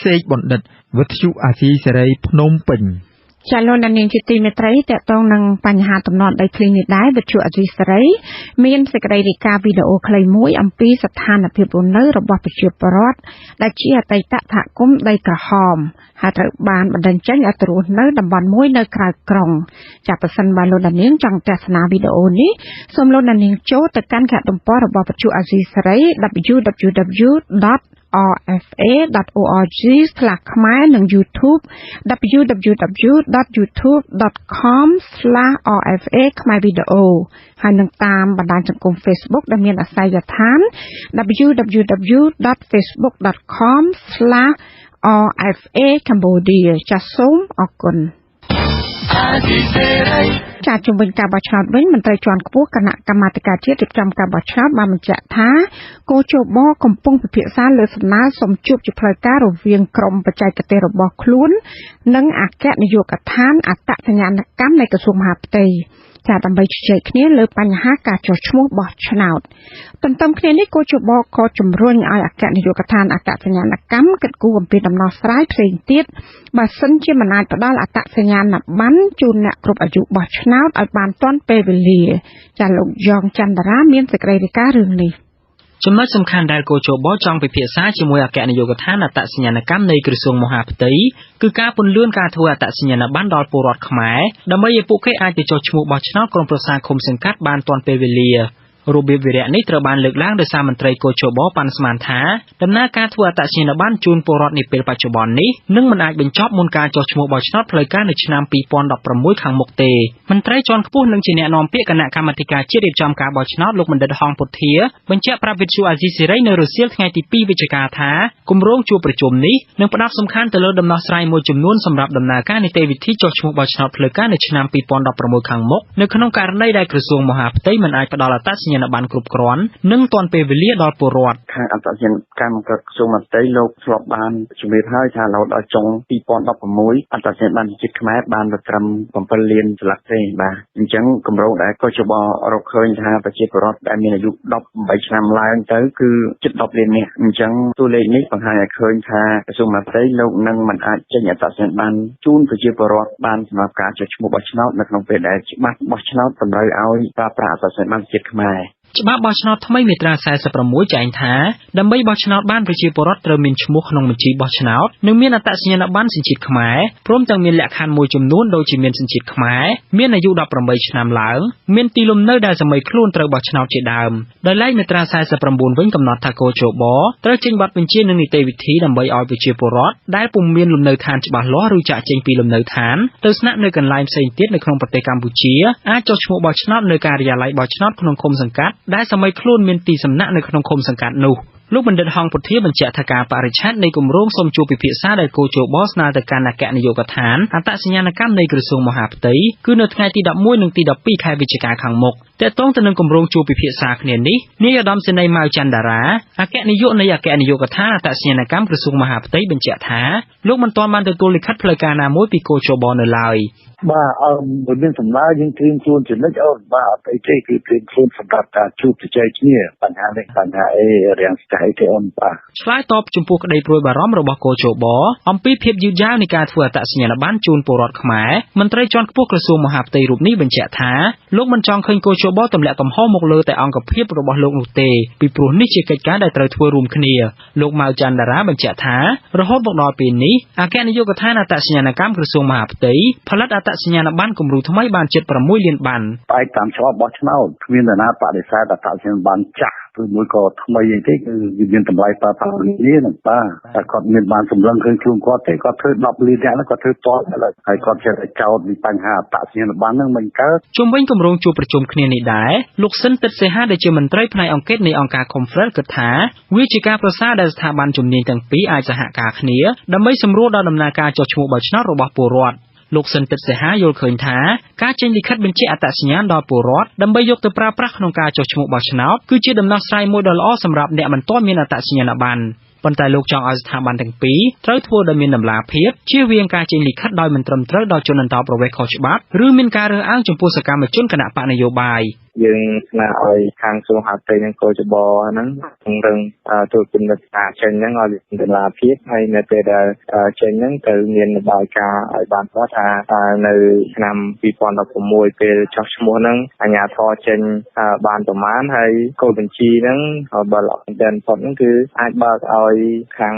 សេកបណ្ឌិតវិទ្យុអាស៊ីសេរីភ្នំពេញចាលោកនាងជាទីមេត្រីតកតងនឹងបញ្ហាតំណដីធ្លីនេះដែរវិទ្យុអាស៊ីសេរីមានសេចក្តីរាយការណ៍វីដេអូខ្លីមួយអំពីស្ថានភាពរស់នៅរបស់ប្រជាពលរដ្ឋដែលជាអតីតសហគមន៍ដីក្រហមហើយត្រូវបានបណ្ដឹងចេញឲ្យទៅរស់នៅតំបន់មួយនៅក្រៅក្រុងចាប្រសិនបើលោកនាងចង់ទស្សនាវីដេអូនេះសូមលោកនាងចូលទៅកាន់គេហទំព័ររបស់វិទ្យុអាស៊ីសេរី www.rfa.org/khmer និង YouTube www.youtube.com/rfa ខ្មែរវីដេអូហើយនឹងតាមបណ្ដាញសង្គម Facebook ដែលមានអាសយដ្ឋាន www.facebook.com/rfa Cambodia ចាសសូមអរគុណចាជំវិញការបោះឆ្នោតវិញមន្ត្រីជាន់ខ្ពស់គណៈកម្មាធិការជាតិរៀបចំការបោះឆ្នោតបានបញ្ជាក់ថាគោជបកំពុងពិភាក្សាលើសំណើសុំជួបជាផ្លូវការរវាងក្រុមបច្ចេកទេសរបស់ខ្លួននិងអគ្គនាយកដ្ឋានអត្តសញ្ញាណកម្មនៃក្រសួងមហាផ្ទៃចាដើម្បីជជែកគ្នាលើបញ្ហាការចុះឈ្មោះបោះឆ្នោតទន្ទឹមគ្នានេះគូជបក៏ជំរុញឲ្យអគ្គនាយកដ្ឋានអត្តសញ្ញាណកម្មកិត្តគូអំពីដំណោះស្រាយផ្សេងទៀតបើសិនជាមិនអាចផ្ដល់អត្តសញ្ញាណប័ណ្ណជូនអ្នកគ្រប់អាយុបោះឆ្នោតឲ្យបានទាន់ពេលវេលាចាលោកយ៉ងច័ន្ទរាមានសេចក្តីរាយការណ៍រឿងនេះចំណុចសំខាន់ដែលគូជបចង់ពិភាក្សាជាមួយអគ្គនាយកដ្ឋានអត្តសញ្ញាណកម្មនៃក្រសួងមហាផ្ទៃគឺការពន្លឿនការធ្វើអត្តសញ្ញាណប័ណ្ណដល់ពលរដ្ឋខ្មែរដើម្បីឲ្យពួកគេអាចទៅចុះឈ្មោះបោះឆ្នោតក្រុមប្រឹក្សាឃុំសង្កាត់បានទាន់ពេលវេលារបៀបវិរៈនេះត្រូវបានលើកឡើងដោយសារមន្ត្រីគូជបប៉ាន់ស្មានថាដំណើរការធ្វើអត្តសញ្ញាណប័ណ្ណជូនពលរដ្ឋនាពេលបច្ចុប្បន្ននេះនឹងមិនអាចបញ្ចប់មុនការចុះឈ្មោះបោះឆ្នោតផ្លូវការនៅឆ្នាំ2016ខាងមុខទេមន្ត្រីជាន់ខ្ពស់នឹងជាអ្នកនាំពាក្យគណៈកម្មាធិការជាតិរៀបចំការបោះឆ្នោតលោកបណ្ឌិតហងពុធាបញ្ជាក់ប្រាប់វិទ្យុអាស៊ីសេរីនៅរសៀលថ្ងៃទី2វិច្ឆិកាថាគម្រោងជួបប្រជុំនេះនឹងផ្ដោតសំខាន់ទៅលើដំណោះស្រាយមួយចំនួនសម្រាប់ដំណើរការនីតិវិធីចុះឈ្មោះបោះឆ្នោតផ្លូវការនៅឆ្នាំ2016ខាងមុខនៅក្នុងករណីដែលក្រសួងមហាផ្ទៃមិនអាចផ្ដល់អត្តសញ្ញាណប័ណ្ណគ្រប់គ្រាន់និងទាន់ពេលវេលាដល់ពលរដ្ឋខាងអត្តសញ្ញាណកម្មក្រសួងមហាផ្ទៃលោកធ្លាប់បានជំរាបហើយថារហូតដល់ចុង2016អត្តសញ្ញាណប័ណ្ណជាតិខ្មែរបានត្រឹម7លានស្លាកទេបាទអញ្ចឹងគម្រោងដែលកោះច្បរកឃើញថាប្រជាពលរដ្ឋដែលមានអាយុ18ឆ្នាំឡើងទៅគឺជិត10លាននាក់អញ្ចឹងតួលេខនេះបង្ហាញឲ្យឃើញថាក្រសួងមហាផ្ទៃលោកនឹងមិនអាចចេញអត្តសញ្ញាណប័ណ្ណជូនប្រជាពលរដ្ឋបានសម្រាប់ការចុះឈ្មោះបោះឆ្នោតនៅក្នុងពេលដែលច្បាប់បោះឆ្នោតតម្រូវឲ្យប្រើប្រាស់អត្តសញ្ញាណប័ណ្ណជាតិខ្មែរច្បាប់បោះឆ្នោតថ្មីមាត្រា46ចែងថាដើម្បីបោះឆ្នោតបានប្រជាពលរដ្ឋត្រូវមានឈ្មោះក្នុងបញ្ជីបោះឆ្នោតនិងមានអត្តសញ្ញាណប័ណ្ណសញ្ជាតិខ្មែរព្រមទាំងមានលក្ខខណ្ឌមួយចំនួនដូចជាមានសញ្ជាតិខ្មែរមានអាយុ18ឆ្នាំឡើងមានទីលំនៅដែលសម័យខ្លួនត្រូវបោះឆ្នោតជាដើមដោយឡែកមាត្រា49វិញកំណត់ថាគោជបត្រូវចេញប័ណ្ណបញ្ជានិងនីតិវិធីដើម្បីឲ្យប្រជាពលរដ្ឋដែលពុំមានលំនៅឋានច្បាស់លាស់ឬចាក់ចេញពីលំនៅឋានទៅស្នាក់នៅកន្លែងផ្សេងទៀតនៅក្នុងប្រទេសកម្ពុជាអាចចុះឈ្មោះបោះឆ្នោតនៅការិយាល័យបោះឆ្នោតក្នុងឃុំសង្កាត់ដែលសម័យខ្លួនមានទីសំណាក់នៅក្នុងឃុំសង្កាត់នោះលោកបណ្ឌិតហងពុធាបញ្ជាក់ថាការបរិច្ឆេទនៃគម្រោងសូមជួបពិភាក្សាដែលគូជបស្នើទៅកាន់អគ្គនាយកដ្ឋានអត្តសញ្ញាណកម្មនៃក្រសួងមហាផ្ទៃគឺនៅថ្ងៃទី11និងទី12ខែវិច្ឆិកាខាងមុខទាក់ទងទៅនឹងគម្រោងជួបពិភាក្សាគ្នានេះនាយឧត្តមសេនីយ៍ម៉ៅច័ន្ទរាអគ្គនាយកនៃអគ្គនាយកដ្ឋានអត្តសញ្ញាណកម្មក្រសួងមហាផ្ទៃបញ្ជាក់ថាលោកមិនទាន់បានទទួលលិខិតផ្លូវការណាមួយពីគូជបនៅឡើយបាទមានសំណើយើងត្រៀមខ្លួនចំណុចបាទអីទេគឺត្រៀមខ្លួនសម្រាប់ការជួបជជែកគ្នាបញ្ហានេះបញ្ហាអីរាំងស្ទះអីទេបាទឆ្លើយតបចំពោះក្តីព្រួយបារម្ភរបស់គូជបអំពីភាពយឺតយ៉ាវនៃការធ្វើអត្តសញ្ញាណប័ណ្ណជូនពលរដ្ឋខ្មែរមន្ត្រីជាន់ខ្ពស់ក្រសួងមហាផ្ទៃរូបនេះបញ្ជាក់ថាលោកមិនចង់ឃើញគូជបទម្លាក់កំហុសមកលើតែអង្គភាពរបស់លោកនោះទេពីព្រោះនេះជាកិច្ចការដែលត្រូវធ្វើរួមគ្នាលោកម៉ៅច័ន្ទរាបញ្ជាក់ថារហូតមកដល់ពេលនេះអគ្គនាយកដ្ឋានអត្តសញ្ញាណកម្មក្រសួងមហាផ្ទៃផលិតអត្តសញ្ញាណប័ណ្ណគំរូថ្មីបានជិត6លានប័ណ្ណផ្អែកតាមច្បាប់បោះឆ្នោតគ្មាននរណាបដិសេធអត្តសញ្ញាណប័ណ្ណចាស់ គឺមួយក៏ថ្មីអីទេគឺវាមានតម្លៃប្រើប្រាស់នេះនឹងបាទតែគាត់មានបានសម្លឹងឃើញខ្លួនគាត់ទេគាត់ធ្វើ10លានយ៉ាងហ្នឹងគាត់ធ្វើតតហើយគាត់ចេះតែចោទពីបញ្ហាអត្តសញ្ញាណប័ណ្ណហ្នឹងមិនកើតជុំវិញគម្រោងជួបប្រជុំគ្នានេះដែរលោកស៊ិនទិតសេហាដែលជាមន្ត្រីផ្នែកអង្គការនៃអង្គការ Confrel គិតថាវាជាការប្រសើរដែលស្ថាប័នជំនាញទាំងពីរអាចសហការគ្នាដើម្បីសម្រួលដល់ដំណើរការចុះឈ្មោះបោះឆ្នោតរបស់ពលរដ្ឋលោកស៊ិនទិតសេហាយល់ឃើញថាការចេញលិខិតបញ្ជាក់អត្តសញ្ញាណដល់ពលរដ្ឋដើម្បីយកទៅប្រើប្រាស់ក្នុងការចុះឈ្មោះបោះឆ្នោតគឺជាដំណោះស្រាយមួយដ៏ល្អសម្រាប់អ្នកមិនទាន់មានអត្តសញ្ញាណប័ណ្ណប៉ុន្តែលោកចង់ឲ្យស្ថាប័នទាំងពីរត្រូវធ្វើដោយមានតម្លាភាពជៀសវាងការចេញលិខិតដោយមិនត្រឹមត្រូវដល់ជនអន្តោប្រវេសន៍ខុសច្បាប់ឬមានការរើសអើងចំពោះសកម្មជនគណបកនយោបាយយើងស្នើឲ្យខាងក្រសួងហាផ្ទៃនិងកោចបហ្នឹងពង្រឹងទូតពិនិត្យការចេញហ្នឹងឲ្យមានតម្លាភាពហើយនៅពេលដែលចេញហ្នឹងត្រូវមាននយោបាយការឲ្យបានស្គាល់ថានៅឆ្នាំ2016ពេលចុះឈ្មោះហ្នឹងអាជ្ញាធរចេញបានប្រមាណហើយគោលបញ្ជីហ្នឹងបើល្អមែនទែនផុតហ្នឹងគឺអាចបើកឲ្យខាង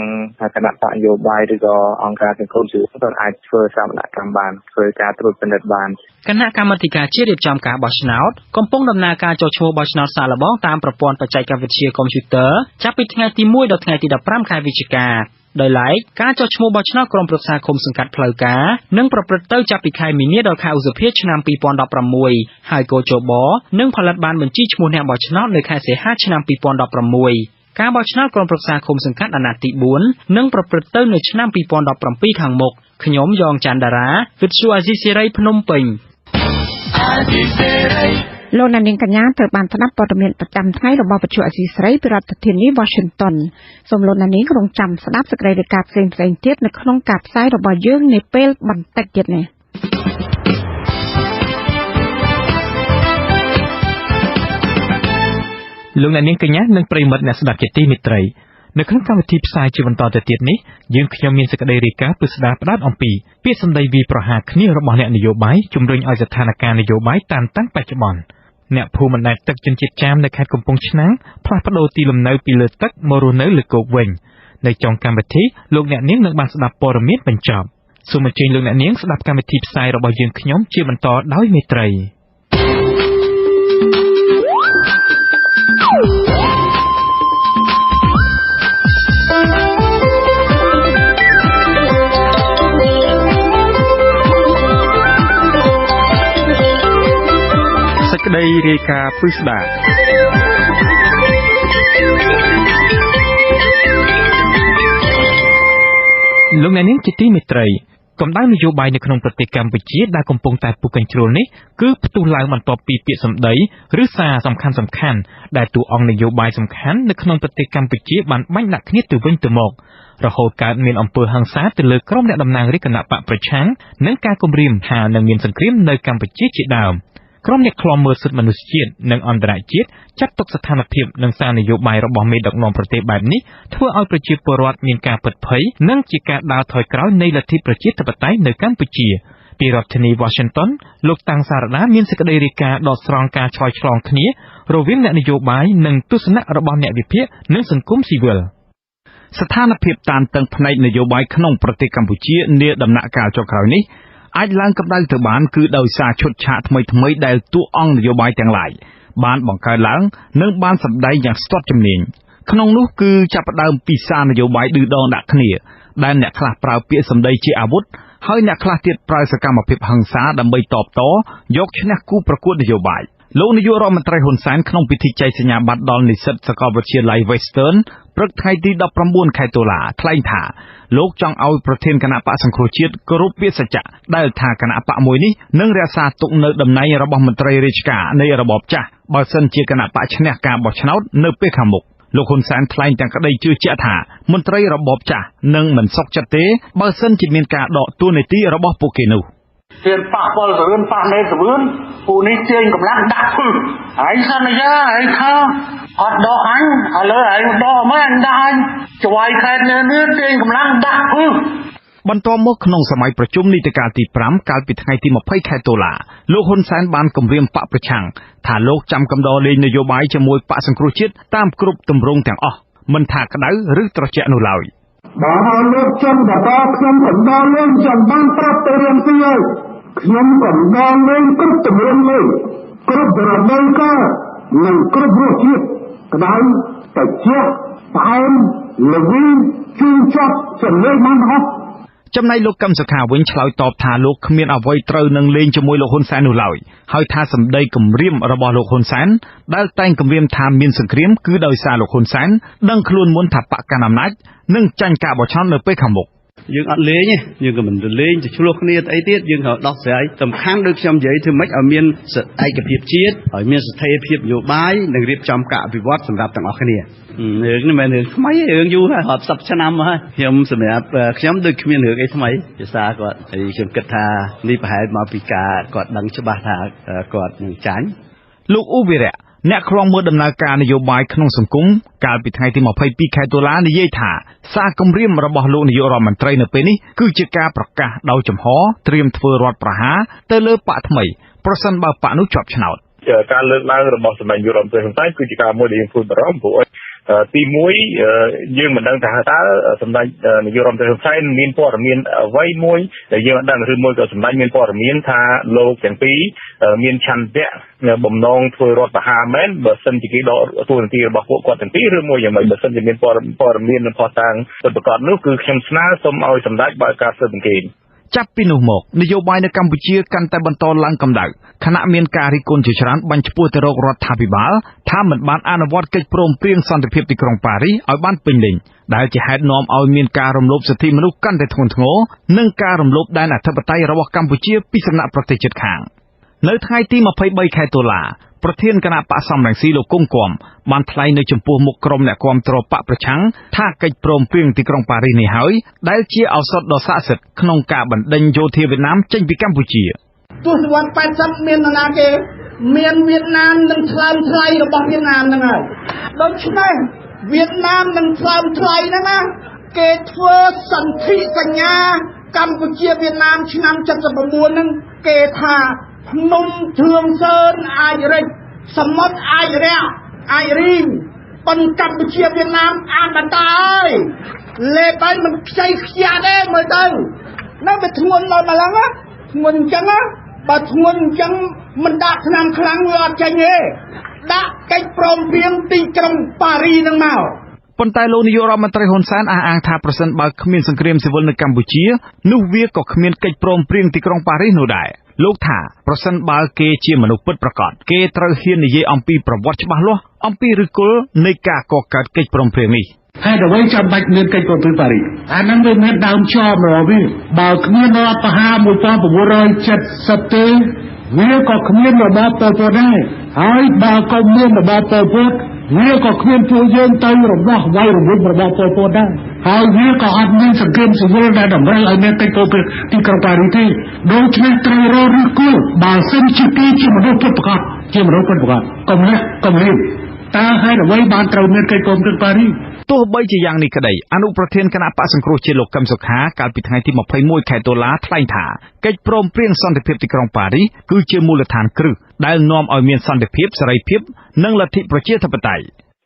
គណៈបកនយោបាយឬក៏អង្គការសង្គមស៊ីវិលក៏អាចធ្វើសកម្មកម្មបានធ្វើការត្រួតពិនិត្យបានគណៈកម្មាធិការជាតិរៀបចំការបោះឆ្នោតកំពុងដំណើរការចុះឈ្មោះបោះឆ្នោតសាកល្បងតាមប្រព័ន្ធបច្ចេកវិទ្យាកុំព្យូទ័រចាប់ពីថ្ងៃទី1ដល់ថ្ងៃទី15ខែវិច្ឆិកាដោយឡែកការចុះឈ្មោះបោះឆ្នោតក្រុមប្រឹក្សាឃុំសង្កាត់ផ្លូវការនឹងប្រព្រឹត្តទៅចាប់ពីខែមីនាដល់ខែឧសភាឆ្នាំ2016ហើយកោចបនឹងផលិតបានបញ្ជីឈ្មោះអ្នកបោះឆ្នោតនៅខែសីហាឆ្នាំ2016ការបោះឆ្នោតក្រុមប្រឹក្សាឃុំសង្កាត់អាណត្តិទី4នឹងប្រព្រឹត្តទៅនៅឆ្នាំ2017ខាងមុខខ្ញុំយ៉ងច័ន្ទតារាវិទ្យុអាស៊ីសេរីភ្នំពេញលោកនាងកញ្ញាត្រូវបានស្ដាប់ព័ត៌មានប្រចាំថ្ងៃរបស់វិទ្យុអាស៊ីសេរីពីរដ្ឋធានី Washington សូមលោកនាងក្រុងចាំស្ដាប់សេចក្តីរាយការណ៍ផ្សេងៗទៀតនៅក្នុងការផ្សាយរបស់យើងនាពេលបន្តិចទៀតនេះលោកនាងកញ្ញានិងប្រិយមិត្តអ្នកស្ដាប់ជាទីមេត្រីនៅក្នុងកម្មវិធីផ្សាយជាបន្តទៅទៀតនេះយើងខ្ញុំមានសេចក្តីរាយការណ៍ពិស្ដារផ្ដោតអំពីពាក្យសម្ដីវាប្រហារគ្នារបស់អ្នកនយោបាយជំរុញឲ្យស្ថានភាពនយោបាយតានតឹងបច្ចុប្បន្នអ្នកភូមិបណ្ដែតទឹកជនជាតិចាមនៅខេត្តកំពង់ឆ្នាំងផ្លាស់ប្ដូរទីលំនៅពីលើទឹកមករស់នៅលើគោកវិញនៅចុងកម្មវិធីលោកអ្នកនាងនឹងបានស្ដាប់ព័ត៌មានបញ្ចប់សូមអញ្ជើញលោកអ្នកនាងស្ដាប់កម្មវិធីផ្សាយរបស់យើងខ្ញុំជាបន្តដោយមេត្រីសេចក្តីរាយការណ៍ពិស្ដារលោកអ្នកនាងជាទីមេត្រីកម្ដៅនយោបាយនៅក្នុងប្រទេសកម្ពុជាដែលកំពុងតែពុះកញ្ជ្រោលនេះគឺផ្ទុះឡើងបន្ទាប់ពីពាក្យសម្ដីឬសារសំខាន់ៗដែលតួអង្គនយោបាយសំខាន់នៅក្នុងប្រទេសកម្ពុជាបានបាញ់ដាក់គ្នាទៅវិញទៅមករហូតកើតមានអំពើហិង្សាទៅលើក្រុមអ្នកតំណាងរាជគណៈបកប្រឆាំងនិងការគំរាមថានឹងមានសង្គ្រាមនៅកម្ពុជាជាដើមក្រុមអ្នកឃ្លាំមើលសិទ្ធិមនុស្សជាតិនិងអន្តរជាតិចាត់ទុកស្ថានភាពនិងសារនយោបាយរបស់មេដឹកនាំប្រទេសបែបនេះធ្វើឲ្យប្រជាពលរដ្ឋមានការពិតភ័យនិងជាការដើរថយក្រោយនៃលទ្ធិប្រជាធិបតេយ្យនៅកម្ពុជាពីរដ្ឋធានី Washington លោកតាំងសារដាមានសេចក្តីរាយការណ៍ដកស្រង់ការឆ្លើយឆ្លងគ្នារវាងអ្នកនយោបាយនិងទស្សនៈរបស់អ្នកវិភាគនិងសង្គមស៊ីវិលស្ថានភាពតានតឹងផ្នែកនយោបាយក្នុងប្រទេសកម្ពុជានាដំណាក់កាលចុងក្រោយនេះអាចឡើងកម្ដៅទៅបានគឺដោយសារឈុតឆាកថ្មីៗដែលតួអង្គនយោបាយទាំងឡាយបានបង្កើតឡើងនិងបានសម្ដែងយ៉ាងស្ទាត់ជំនាញក្នុងនោះគឺចាប់ផ្ដើមពីសារនយោបាយឌឺដងដាក់គ្នាដែលអ្នកខ្លះប្រើពាក្យសម្ដីជាអាវុធហើយអ្នកខ្លះទៀតប្រើសកម្មភាពហិង្សាដើម្បីតបតយកឈ្នះគូប្រកួតនយោបាយលោកនាយករដ្ឋមន្ត្រីហ៊ុនសែនក្នុងពិធីចែកសញ្ញាបត្រដល់និស្សិតសាកលវិទ្យាល័យ Western ព្រឹកថ្ងៃទី19ខែតុលាថ្លែងថាលោកចង់ឲ្យប្រធានគណៈបកសង្គ្រោះជាតិគោរពពាក្យសច្ចៈដែលថាគណៈបកមួយនេះនឹងរក្សាទុកនៅតំណែងរបស់មន្ត្រីរាជការនៃរបបចាស់បើសិនជាគណៈបកឈ្នះការបោះឆ្នោតនៅពេលខាងមុខលោកហ៊ុនសែនថ្លែងទាំងក្តីជឿជាក់ថាមន្ត្រីរបបចាស់នឹងមិនសុខចិត្តទេបើសិនជាមានការដកតួនាទីរបស់ពួកគេនោះជាប៉ះពលសរឿនប៉ះនៃសរឿនពូនេះជើញកម្លាំងដាក់ពឹសហើយសន្យាហើយថាអត់ដកអញឥឡូវហើយដកមកអញដាក់អញច្បាយខេតនេះជើញកម្លាំងដាក់ពឹសបន្ទាប់មកក្នុងសម័យប្រជុំនីតិកាលទី5កាលពីថ្ងៃទី20ខែតុលាលោកហ៊ុនសែនបានគម្រាមបកប្រឆាំងថាលោកចាំកំដរលេងនយោបាយជាមួយបកសង្គ្រោះជាតិតាមគ្រប់ទម្រង់ទាំងអស់មិនថាក្តៅឬត្រជាក់នោះឡើយបើឲ្យលោកចំបតខ្ញុំកំដរលេងចាំបានប្រាប់ទៅរឿងទីហើយខ្ញុំកំដរលេងគ្រប់ទម្រង់លេងគ្រប់រដូវកាលនិងគ្រប់រសជាតិ ក្តៅតែជាផ្អែមល្វីជូរជាប់សម្លេងបានហោះ ចំណែកលោកកឹមសុខាវិញឆ្លើយតបថាលោកគ្មានអ្វីត្រូវនឹងលេងជាមួយលោកហ៊ុនសែននោះឡើយហើយថាសម្ដីគំរាមរបស់លោកហ៊ុនសែនដែលតែងគំរាមថាមានសង្គ្រាមគឺដោយសារលោកហ៊ុនសែនដឹងខ្លួនមុនថាបកកណ្ដាលអំណាចនឹងចាញ់ការបោះឆ្នោតនៅពេលខាងមុខ យើងអត់លេងទេយើងក៏មិនទៅលេងទៅឆ្លោះគ្នាទៅអីទៀតយើងក៏ដោះស្រាយសំខាន់ដូចខ្ញុំនិយាយធ្វើម៉េចឲ្យមានឯកភាពជាតិឲ្យមានស្ថិរភាពនយោបាយនិងរៀបចំការអភិវឌ្ឍសម្រាប់ទាំងអស់គ្នារឿងនេះមិនមែនរឿងថ្មីទេរឿងយូរហើយរាប់សិបឆ្នាំមកហើយខ្ញុំសម្រាប់ខ្ញុំដូចគ្មានរឿងអីថ្មីភាសាគាត់ហើយខ្ញុំគិតថានេះប្រហែលមកពីការគាត់ដឹងច្បាស់ថាគាត់នឹងចាញ់ លោកអ៊ូវីរៈអ្នកខ្លងមើលដំណើរការនយោបាយក្នុងសង្គមកាលពីថ្ងៃទី 22 ខែតុលានិយាយថាសារគម្រាមរបស់លោកនាយករដ្ឋមន្ត្រីនៅពេលនេះគឺជាការប្រកាសដោយចំហត្រៀមធ្វើរដ្ឋប្រហារទៅលើបកថ្មីប្រសិនបើបកនោះជាប់ឆ្នោត ការលើកឡើងរបស់សម្ដេចនាយករដ្ឋមន្ត្រីហ៊ុនសែនគឺជាការមួយដែលយើងព្រួយបារម្ភព្រោះទី1យើងមិនដឹងថាតើសម្ដេចនាយករដ្ឋមន្ត្រីហ៊ុនសែនមានព័ត៌មានអ្វីមួយដែលយើងអត់ដឹងឬមួយក៏សម្ដេចមានព័ត៌មានថាលោកទាំងពីរមានឆន្ទៈបំណងធ្វើរដ្ឋប្រហារមែនបើសិនជាគេដកទួលនីតិរបស់ពួកគាត់ទាំងពីរឬមួយយ៉ាងម៉េចបើសិនជាមានព័ត៌មាននិងភស្តុតាងពិតប្រាកដនោះគឺខ្ញុំស្នើសូមឲ្យសម្ដេចបើកការស៊ើបអង្កេត ចាប់ពីនោះមកនយោបាយនៅកម្ពុជាកាន់តែបន្តឡើងកម្ដៅខណៈមានការរិះគន់ជាច្រើនបាញ់ឆ្ពោះទៅរករដ្ឋាភិបាលថាមិនបានអនុវត្តកិច្ចព្រមព្រៀងសន្តិភាពទីក្រុងប៉ារីសឲ្យបានពេញលេញដែលជាហេតុនាំឲ្យមានការរំលោភសិទ្ធិមនុស្សកាន់តែធ្ងន់ធ្ងរនិងការរំលោភដែនអធិបតេយ្យរបស់កម្ពុជាពីសំណាក់ប្រទេសជិតខាងនៅថ្ងៃទី 23 ខែតុលា ប្រធានគណៈបកសំរងស៊ីលោកគង់គំបានថ្លែងនៅចំពោះមុខក្រុមអ្នកគាំទ្របកប្រឆាំងថាកិច្ចព្រមព្រៀងទីក្រុងប៉ារីសនេះហើយដែលជាឱសថដ៏ស័ក្តិសិទ្ធិក្នុងការបណ្ដេញយោធាវៀតណាមចេញពីកម្ពុជា ទស្សវត្ស80មាននរណាគេមានវៀតណាមនឹងថ្លើមថ្លៃរបស់វៀតណាមហ្នឹងហើយដូច្នេះវៀតណាមនឹងថ្លើមថ្លៃហ្នឹងណាគេធ្វើសន្ធិសញ្ញាកម្ពុជាវៀតណាមឆ្នាំ79ហ្នឹងគេថាភ្នំធឿងសើនអាចរិចសមុទ្រអាចរះអាចរីងប៉ុនកម្ពុជាវៀតណាមអានបន្តហើយលេបឲ្យមិនខ្ចីខ្ជាទេមើលទៅនៅវាធ្ងន់ដល់ម្លឹងណាធ្ងន់អញ្ចឹងណាបើធ្ងន់អញ្ចឹងមិនដាក់ឆ្នាំខ្លាំងវាអត់ចេញទេដាក់កិច្ចព្រមព្រៀងទីក្រុងប៉ារីសនឹងមក ប៉ុន្តែលោកនាយករដ្ឋមន្ត្រីហ៊ុនសែនអះអាងថាប្រសិនបើគ្មានសង្គ្រាមស៊ីវិលនៅកម្ពុជានោះវាក៏គ្មានកិច្ចព្រមព្រៀងទីក្រុងប៉ារីសនោះដែរលោកថាប្រសិនបើគេជាមនុស្សពិតប្រាកដគេត្រូវហ៊ាននិយាយអំពីប្រវត្តិច្បាស់លាស់អំពីឫសគល់នៃការកកើតកិច្ចព្រមព្រៀងនេះ ហេតុអ្វីចាំបាច់មានកិច្ចព្រមព្រៀងប៉ារីសអាហ្នឹងវាមានដើមចោលមកវាបើគ្មានរដ្ឋប្រហារ1970ទេវាក៏គ្មានរបបប៉ុលពតដែរហើយបើក៏មានរបបប៉ុលពតវាក៏គ្មានពួកយើងទៅរបស់វាយរំលំរបបប៉ុលពតដែរហើយវាក៏អត់មានសង្គ្រាមស៊ីវិលដែលតម្រូវឲ្យមានកិច្ចព្រមព្រៀងទីក្រុងប៉ារីសទេដូច្នេះត្រូវរកឫសគល់បើសិនជាគេជាមនុស្សពិតប្រាកដជាមនុស្សពិតប្រាកដកុំលះកុំលៀមតើហេតុអ្វីបានត្រូវមានកិច្ចព្រមព្រៀងប៉ារីស ទោះបីជាយ៉ាងនេះក្តីអនុប្រធានគណៈបក្សសង្គ្រោះជាតិលោកកឹមសុខាកាលពីថ្ងៃទី 21 ខែតុលាថ្លែងថាកិច្ចព្រមព្រៀងសន្តិភាពទីក្រុងប៉ារីសគឺជាមូលដ្ឋានគ្រឹះដែលនាំឲ្យមានសន្តិភាពសេរីភាពនិងលទ្ធិប្រជាធិបតេយ្យ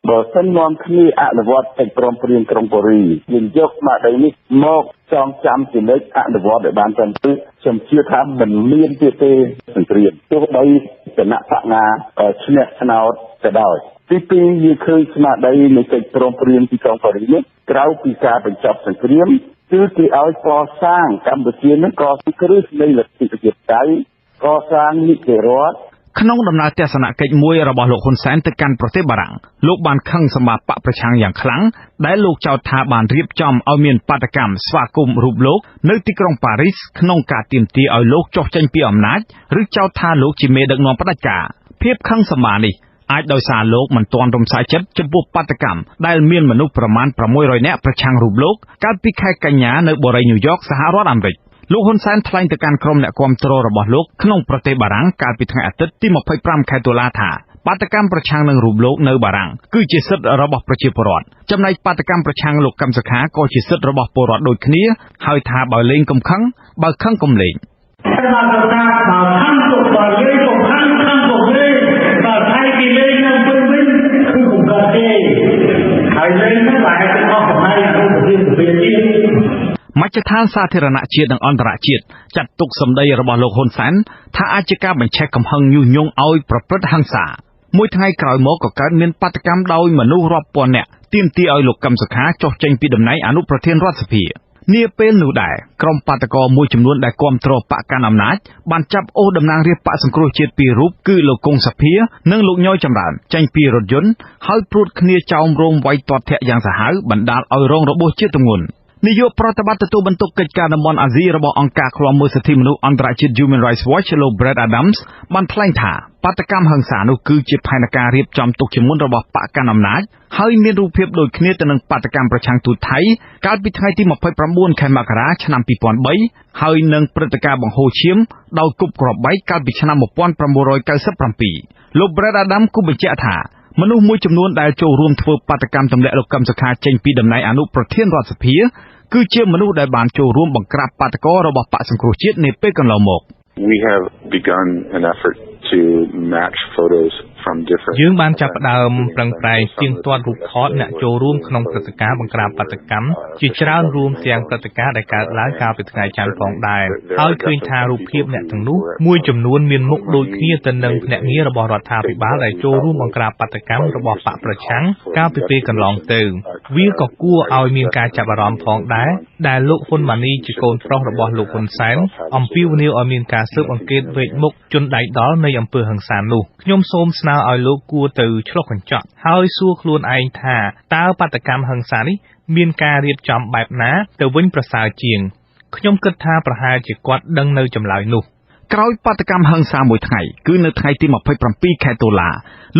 បើសិននាំគ្នាអនុវត្តកិច្ចព្រមព្រៀងក្រុងប៉ារីសយើងយកស្មារតីនេះមកចងចាំជានិច្ចអនុវត្តឲ្យបានត្រឹមត្រូវខ្ញុំជឿថាមិនមានទៀតទេសង្គ្រាមទោះបីគណៈបកណាឈ្នះឆ្នោតក៏ដោយ ទីពីរយើងឃើញស្មារតីនៃកិច្ចព្រមព្រៀងទីក្រុងប៉ារីសនេះក្រៅពីការបញ្ចប់សង្គ្រាមគឺគេឲ្យកសាងកម្ពុជានឹងកសាងគ្រឹះនៃលទ្ធិប្រជាធិបតេយ្យកសាងនីតិរដ្ឋ ក្នុងដំណើរទស្សនកិច្ចមួយរបស់លោកហ៊ុនសែនទៅកាន់ប្រទេសបារាំងលោកបានខឹងសម្បាបកប្រឆាំងយ៉ាងខ្លាំងដែលលោកចោទថាបានរៀបចំឲ្យមានបាតកម្មស្វាគមន៍រូបលោកនៅទីក្រុងប៉ារីសក្នុងការទាមទារឲ្យលោកចុះចេញពីអំណាចឬចោទថាលោកជាមេដឹកនាំផ្ដាច់ការភាពខឹងសម្បានេះ អាចដោយសារលោកមិនទាន់រំសាយចិត្តចំពោះបាតកម្មដែលមានមនុស្សប្រមាណ 600 នាក់ប្រឆាំងរូបលោកកាលពីខែកញ្ញានៅបូរីញូវយ៉កសហរដ្ឋអាមេរិកលោកហ៊ុនសែនថ្លែងទៅកាន់ក្រុមអ្នកគាំទ្ររបស់លោកក្នុងប្រទេសបារាំងកាលពីថ្ងៃអាទិត្យទី 25 ខែតុលាថាបាតកម្មប្រឆាំងនឹងរូបលោកនៅបារាំងគឺជាសិទ្ធិរបស់ប្រជាពលរដ្ឋចំណែកបាតកម្មប្រឆាំងលោកកឹមសុខាក៏ជាសិទ្ធិរបស់ពលរដ្ឋដូចគ្នាហើយថាបើលេងកុំខឹងបើខឹងកុំលេង មជ្ឈដ្ឋានសាធារណជាតិនិងអន្តរជាតិចាត់ទុកសម្ដីរបស់លោកហ៊ុនសែនថាអាចជាការបញ្ឆេះកំហឹងញុះញង់ឲ្យប្រព្រឹត្តហិង្សា មួយថ្ងៃក្រោយមកក៏កើតមានបាតកម្មដោយមនុស្សរាប់ពាន់នាក់ទាមទារឲ្យលោកកឹមសុខាចុះចេញពីតំណែងអនុប្រធានរដ្ឋសភានាពេលនោះដែរក្រុមបាតកោមួយចំនួនដែលគាំទ្របកកាន់អំណាចបានចាប់អូសតំណាងរាស្ត្របកសង្គ្រោះជាតិពីររូបគឺលោកគង់សភានិងលោកញយចម្រើនចេញពីរថយន្តហើយព្រួតគ្នាចោមរោមវាយទាត់ធាក់យ៉ាងសាហាវបណ្ដាលឲ្យរងរបួសជាទម្ងន់នាយកប្រតិបត្តិទទួលបន្ទុកកិច្ចការតំបន់អាស៊ីរបស់អង្គការឃ្លាំមើលសិទ្ធិមនុស្សអន្តរជាតិ Human Rights Watch លោក Brett Adams បានថ្លែងថាបាតកម្មហិង្សានោះគឺជាផែនការរៀបចំទុកជាមុនរបស់បកកាន់អំណាចហើយមានរូបភាពដូចគ្នាទៅនឹងបាតកម្មប្រឆាំងទូតថៃកាលពីថ្ងៃទី29ខែមករាឆ្នាំ2003ហើយនឹងព្រឹត្តិការណ៍បង្ហូរឈាមដោយគប់គ្រាប់បែកកាលពីឆ្នាំ1997លោក Brett Adams គូបញ្ជាក់ថាមនុស្សមួយចំនួនដែលចូលរួមធ្វើបាតកម្មទម្លាក់លោកកឹមសុខាចេញពីតំណែងអនុប្រធានរដ្ឋសភាគឺជាមនុស្សដែលបានចូលរួមបង្ក្រាបបាតកោរបស់បកសង្គ្រោះជាតិនាពេលកន្លងមក We have begun an effort to match photos from different យើងបានចាប់ផ្ដើមប្រឹងប្រែងទៀងទាត់រូបថតអ្នកចូលរួមក្នុងព្រឹត្តិការណ៍បង្ក្រាបបាតកម្មជាច្រើនរួមទាំងព្រឹត្តិការណ៍ដែលកើតឡើងកាលពីថ្ងៃច័ន្ទផងដែរហើយឃើញថារូបភាពអ្នកទាំងនោះមួយចំនួនមានមុខដូចគ្នាទៅនឹងភ្នាក់ងាររបស់រដ្ឋាភិបាលដែលចូលរួមបង្ក្រាបបាតកម្មរបស់បកប្រឆាំងកាលពីពេលកន្លងទៅវាក៏គួរឲ្យមានការចាប់អារម្មណ៍ផងដែរដែលលោកហ៊ុនម៉ាណីជាកូនប្រុសរបស់លោកហ៊ុនសែនអំពាវនាវឲ្យមានការស៊ើបអង្កេតវែកមុខជនដៃដល់នៃអំពើហិង្សានោះខ្ញុំសូមស្នើឲ្យលោកគួរទៅឆ្លុះកញ្ចក់ហើយសួរខ្លួនឯងថាតើបាតកម្មហិង្សានេះមានការរៀបចំបែបណាទៅវិញប្រសើរជាងខ្ញុំគិតថាប្រហែលជាគាត់ដឹងនៅចម្លើយនោះក្រោយបាតកម្មហិង្សាមួយថ្ងៃគឺនៅថ្ងៃទី27ខែតុលា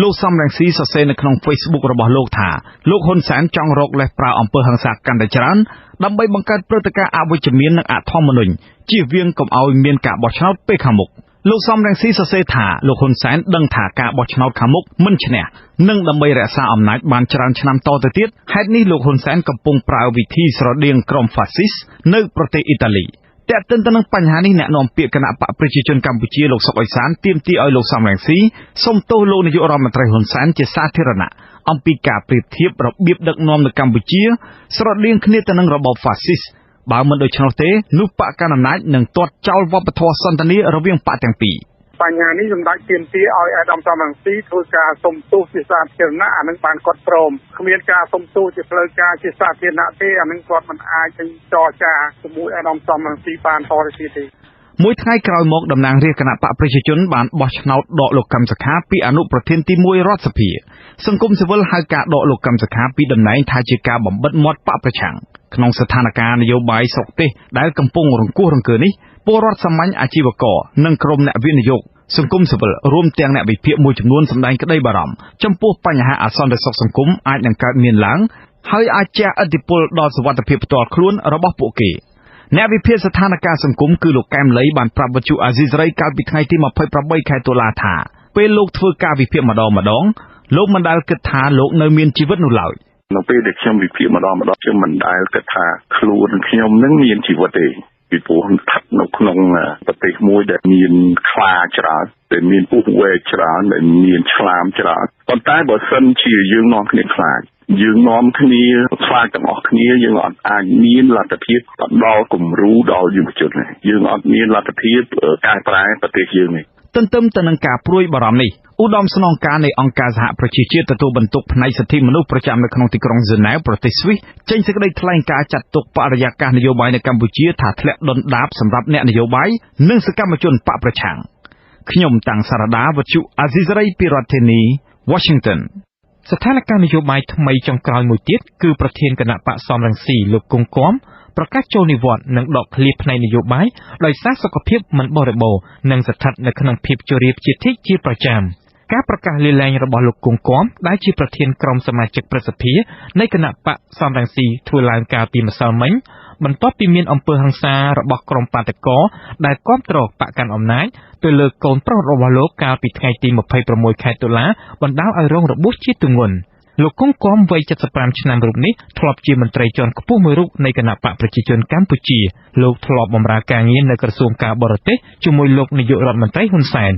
លោកសំរងស៊ីសរសេរនៅក្នុង Facebook របស់លោកថាលោកហ៊ុនសែនចង់រកលេសប្រើអំពើហិង្សាកាន់តែច្រើនដើម្បីបង្កើតព្រឹត្តិការណ៍អវិជ្ជមាននិងអធម្មនុញ្ញជៀសវាងកុំឲ្យមានការបោះឆ្នោតពេលខាងមុខលោកសំរងស៊ីសរសេរថាលោកហ៊ុនសែនដឹងថាការបោះឆ្នោតខាងមុខមិនឈ្នះនិងដើម្បីរក្សាអំណាចបានច្រើនឆ្នាំតទៅទៀតហេតុនេះលោកហ៊ុនសែនកំពុងប្រើវិធីស្រដៀងក្រុមហ្វាស៊ីសនៅប្រទេសអ៊ីតាលីតែកទិនទៅនឹងបញ្ហានេះអ្នកនាំពាក្យគណៈបកប្រជាជនកម្ពុជាលោកសុកអេសានទាមទារឲ្យលោកសំរងស៊ីសុំទោសលោកនាយករដ្ឋមន្ត្រីហ៊ុនសែនជាសាធារណៈអំពីការប្រៀបធៀបរបៀបដឹកនាំនៅកម្ពុជាស្រដៀងគ្នាទៅនឹងរបបហ្វាស៊ីសបើមិនដូច្នោះទេនោះបកកណ្ដាលអំណាចនឹងទាត់ចោលវប្បធម៌សន្តានារវាងបកទាំងពីរបញ្ហានេះសម្ដេចទាមទារឲ្យអាដាមសំរងស៊ីធ្វើការសុំទោសជាសាធារណៈអានឹងបានគាត់ព្រមគ្មានការសុំទោសជាផ្លូវការជាសាធារណៈទេអានឹងគាត់មិនអាចចរចាជាមួយអាដាមសំរងស៊ីបានតទៅទៀតទេមួយថ្ងៃក្រោយមកតំណាងរាស្ត្រគណៈបកប្រជាជនបានបោះឆ្នោតដកលោកកឹមសុខាពីអនុប្រធានទី1រដ្ឋសភាសង្គមស៊ីវិលហៅការដកលោកកឹមសុខាពីតំណែងថាជាការបំបិទមាត់បកប្រឆាំងក្នុងស្ថានភាពនយោបាយស្រុកទេសដែលកំពុងរង្គោះរង្គើនេះពលរដ្ឋសាមញ្ញអាជីវករនិងក្រុមអ្នកវិនិយោគសង្គមស៊ីវិលរួមទាំងអ្នកវិភាគមួយចំនួនសម្ដែងក្តីបារម្ភចំពោះបញ្ហាអសន្តិសុខសង្គមអាចនឹងកើតមានឡើងហើយអាចជះឥទ្ធិពលដល់សុវត្ថិភាពផ្ទាល់ខ្លួនរបស់ពួកគេអ្នកវិភាគស្ថានភាពសង្គមគឺលោកកែមលីបានប្រាប់វិទ្យុអាស៊ីសេរីកាលពីថ្ងៃទី28ខែតុលាថាពេលលោកធ្វើការវិភាគម្ដងលោកមិនដែលគិតថាលោកនៅមានជីវិតនោះឡើយនៅពេលដែលខ្ញុំវិភាគម្ដងខ្ញុំមិនដែលគិតថាខ្លួនខ្ញុំនឹងមានជីវិតទេពីព្រោះស្ថិតនៅក្នុងប្រទេសមួយដែលមានខ្លាច្រើនដែលមានពស់វែកច្រើនដែលមានឆ្លាមច្រើនប៉ុន្តែបើសិនជាយើងនាំគ្នាខ្លាចយើងនាំគ្នាខ្លាចទាំងអស់គ្នាយើងអត់អាចមានលទ្ធភាពដល់គំរូដល់យុវជនទេយើងអត់មានលទ្ធភាពកែប្រែប្រទេសយើងទេទន្ទឹមទៅនឹងការព្រួយបារម្ភនេះឧត្តមស្នងការនៃអង្គការសហប្រជាជាតិទទួលបន្ទុកផ្នែកសិទ្ធិមនុស្សប្រចាំនៅក្នុងទីក្រុងហ្សឺណែវប្រទេសស្វីសចេញសេចក្តីថ្លែងការណ៍ចាត់ទុកបរិយាកាសនយោបាយនៅកម្ពុជាថាធ្លាក់ដុនដាបសម្រាប់អ្នកនយោបាយនិងសកម្មជនបកប្រឆាំងខ្ញុំតាំងសារដាវិទ្យុអាស៊ីសេរីពីរដ្ឋធានី Washington ស្ថានភាពនយោបាយថ្មីចុងក្រោយមួយទៀតគឺប្រធានគណៈបកសំរងស៊ីលោកគង់គំប្រកាសចូលនិវត្តន៍និងដកឃ្លាផ្នែកនយោបាយដោយសារសុខភាពមិនបរិបូរណ៍និងស្ថិតនៅក្នុងភាពជរាជាធិជាប្រចាំការប្រកាសលាលែងរបស់លោកគង់គំដែលជាប្រធានក្រុមសមាជិកព្រឹទ្ធសភានៃគណៈបកសំរងស៊ីធ្វើឡើងកាលពីម្សិលមិញបន្ទាប់ពីមានអំពើហិង្សារបស់ក្រុមបាតកោដែលគាំទ្របកកាន់អំណាចទៅលើកូនប្រុសរបស់លោកកាលពីថ្ងៃទី26ខែតុលាបណ្ដាលឲ្យរងរបួសជាទម្ងន់លោកគង់គំវ័យ75ឆ្នាំរូបនេះធ្លាប់ជាមន្ត្រីជាន់ខ្ពស់មួយរូបនៃគណៈបកប្រជាជនកម្ពុជាលោកធ្លាប់បម្រើការងារនៅក្រសួងការបរទេសជាមួយលោកនាយករដ្ឋមន្ត្រីហ៊ុនសែន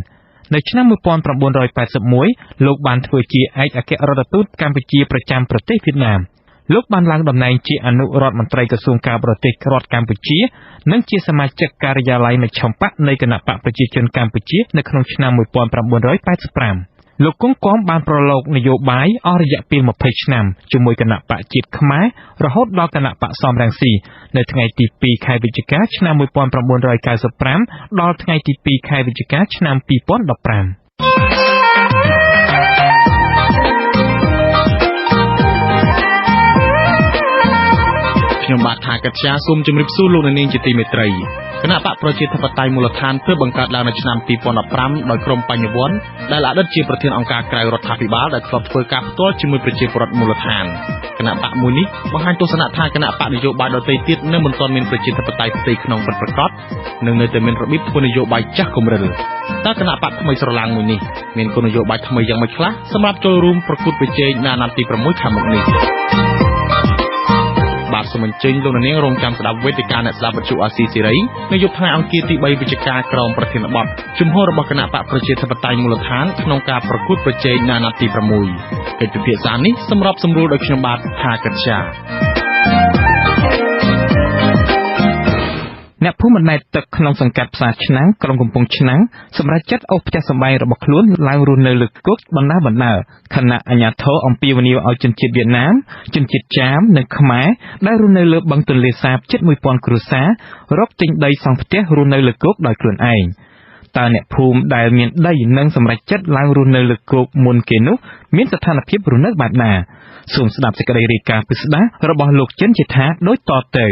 នៅឆ្នាំ1981លោកបានធ្វើជាឯកអគ្គរដ្ឋទូតកម្ពុជាប្រចាំប្រទេសវៀតណាមលោកបានឡើងតំណែងជាអនុរដ្ឋមន្ត្រីក្រសួងការបរទេសរដ្ឋកម្ពុជានិងជាសមាជិកការិយាល័យមជ្ឈិមបក្សនៃគណៈបកប្រជាជនកម្ពុជានៅក្នុងឆ្នាំ1985 លោកគង់គំបានប្រឡូកនយោបាយអស់រយៈពេល20ឆ្នាំជាមួយគណៈបកជាតិខ្មែររហូតដល់គណៈបកសំរងស៊ីនៅថ្ងៃទី2ខែវិច្ឆិកាឆ្នាំ1995ដល់ថ្ងៃទី2ខែវិច្ឆិកាឆ្នាំ2015ខ្ញុំបាទថាកត្យាសូមជម្រាបសួរលោកអ្នកនាងជាទីមេត្រីគណៈបកប្រជាធិបតេយ្យមូលដ្ឋានទើបបង្កើតឡើងនៅឆ្នាំ2015ដោយក្រុមបញ្ញវន្តដែលអតីតជាប្រធានអង្គការក្រៅរដ្ឋាភិបាលដែលធ្លាប់ធ្វើការផ្ទាល់ជាមួយប្រជាពលរដ្ឋមូលដ្ឋានគណៈបកមួយនេះបង្ហាញទស្សនៈថាគណៈបកនយោបាយដទៃទៀតនៅមិនទាន់មានប្រជាធិបតេយ្យផ្ទៃក្នុងពិតប្រាកដនិងនៅតែមានរបៀបធ្វើនយោបាយចាស់គំរិលតើគណៈបកថ្មីស្រឡាងមួយនេះមានគោលនយោបាយថ្មីយ៉ាងម៉េចខ្លះសម្រាប់ចូលរួមប្រកួតប្រជែងនៅអាណត្តិទី6ខាងមុខនេះបាទសូមអញ្ជើញលោកនាងរងចាំស្ដាប់វេទិកាអ្នកស្ដាប់វិទ្យុអាស៊ីសេរីនៅយប់ថ្ងៃអង្គារទី3វិច្ឆិកាក្រោមប្រធានបទជំហររបស់គណៈបកប្រជាធិបតេយ្យមូលដ្ឋានក្នុងការប្រកួតប្រជែងនៅអាណត្តិទី6កិច្ចពិភាក្សានេះសម្រាប់សម្រួលដោយខ្ញុំបាទថាកត្យាអ្នកភូមិបណ្ដែតទឹកក្នុងសង្កាត់ផ្សារឆ្នាំងក្រុងកំពង់ឆ្នាំងសម្រាប់ចាត់អូសផ្ទះសម្បែងរបស់ខ្លួនឡើងរស់នៅលើគុកបណ្ដាខណៈអាជ្ញាធរអំពាវនាវឲ្យជនជាតិវៀតណាមជនជាតិចាមនិងខ្មែរដែលរស់នៅលើបឹងទន្លេសាបជិត 1000 គ្រួសាររកទិញដីសង់ផ្ទះរស់នៅលើគុកដោយខ្លួនឯងតើអ្នកភូមិដែលមានដីនិងសម្រាប់ចាត់ឡើងរស់នៅលើគុកមុនគេនោះមានស្ថានភាពរស់នៅបែបណាសូមស្ដាប់សេចក្តីរាយការណ៍ពិស្ដាររបស់លោកចិនជាថាដូចតទៅ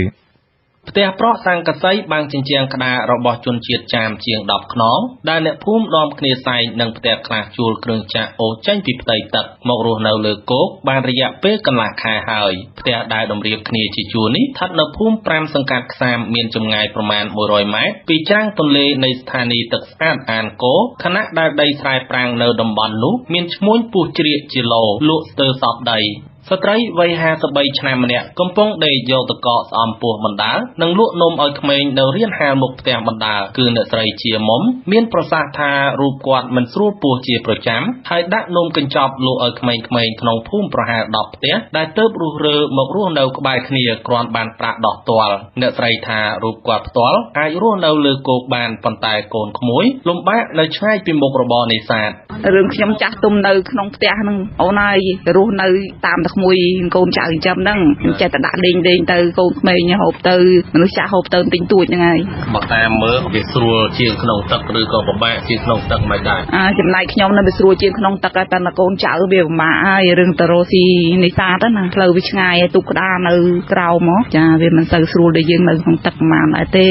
ផ្ទះប្រក់សង្កសីបាំងជញ្ជាំងក្តាររបស់ជនជាតិចាមជាង10ខ្នងដែលអ្នកភូមិនាំគ្នាសែងនិងផ្ទះខ្លះជួលគ្រឿងចាក់អូសចេញពីផ្ទៃទឹកមករស់នៅលើគោកបានរយៈពេលកន្លះខែហើយផ្ទះដែលតម្រៀបគ្នាជាជួរនេះស្ថិតនៅភូមិ5សង្កាត់ខ្សាមមានចម្ងាយប្រមាណ100ម៉ែត្រពីច្រាំងទន្លេនៃស្ថានីយ៍ទឹកស្អាតអានកូខណៈដែលដីស្រែប្រាំងនៅតំបន់នោះមានឈ្មួញពុះជ្រៀកជាឡូលក់ស្ទើរសពដីស្ត្រីវ័យ53ឆ្នាំម្នាក់កំពុងដេកយកតកកស្អំពោះបណ្ដាលនិងលក់នំឲ្យក្មេងនៅរៀនហាលមុខផ្ទះបណ្ដាលគឺអ្នកស្រីជាមុំមានប្រសាសន៍ថារូបគាត់មិនស្រួលពោះជាប្រចាំហើយដាក់នំកញ្ចប់លក់ឲ្យក្មេងៗក្នុងភូមិប្រហែល10ផ្ទះដែលទើបរុះរើមករស់នៅក្បែរគ្នាគ្រាន់បានប្រាក់ដោះទាល់អ្នកស្រីថារូបគាត់ផ្ទាល់អាចរស់នៅលើគោកបានប៉ុន្តែកូនក្មួយលំបាកនៅឆ្ងាយពីមុខរបរនេសាទរឿងខ្ញុំចាស់ទុំនៅក្នុងផ្ទះហ្នឹងអូនហើយរស់នៅតាមតែក្មួយកូនចៅចិញ្ចឹមហ្នឹងចេះតែដាក់លេងទៅកូនក្មេងហូបទៅមនុស្សចាស់ហូបទៅទិញទួចហ្នឹងហើយបើតាមមើលវាស្រួលជាងក្នុងទឹកឬក៏ពិបាកជាងក្នុងទឹកមិនដែរចំណែកខ្ញុំនៅវាស្រួលជាងក្នុងទឹកតែតែកូនចៅវាពិបាកហើយរឿងទៅរស់ស៊ីនេសាទណាផ្លូវវាឆ្ងាយទូកក្តារនៅក្រៅមកចាវាមិនសូវស្រួលដូចយើងនៅក្នុងទឹកប៉ុន្មានដែរទេ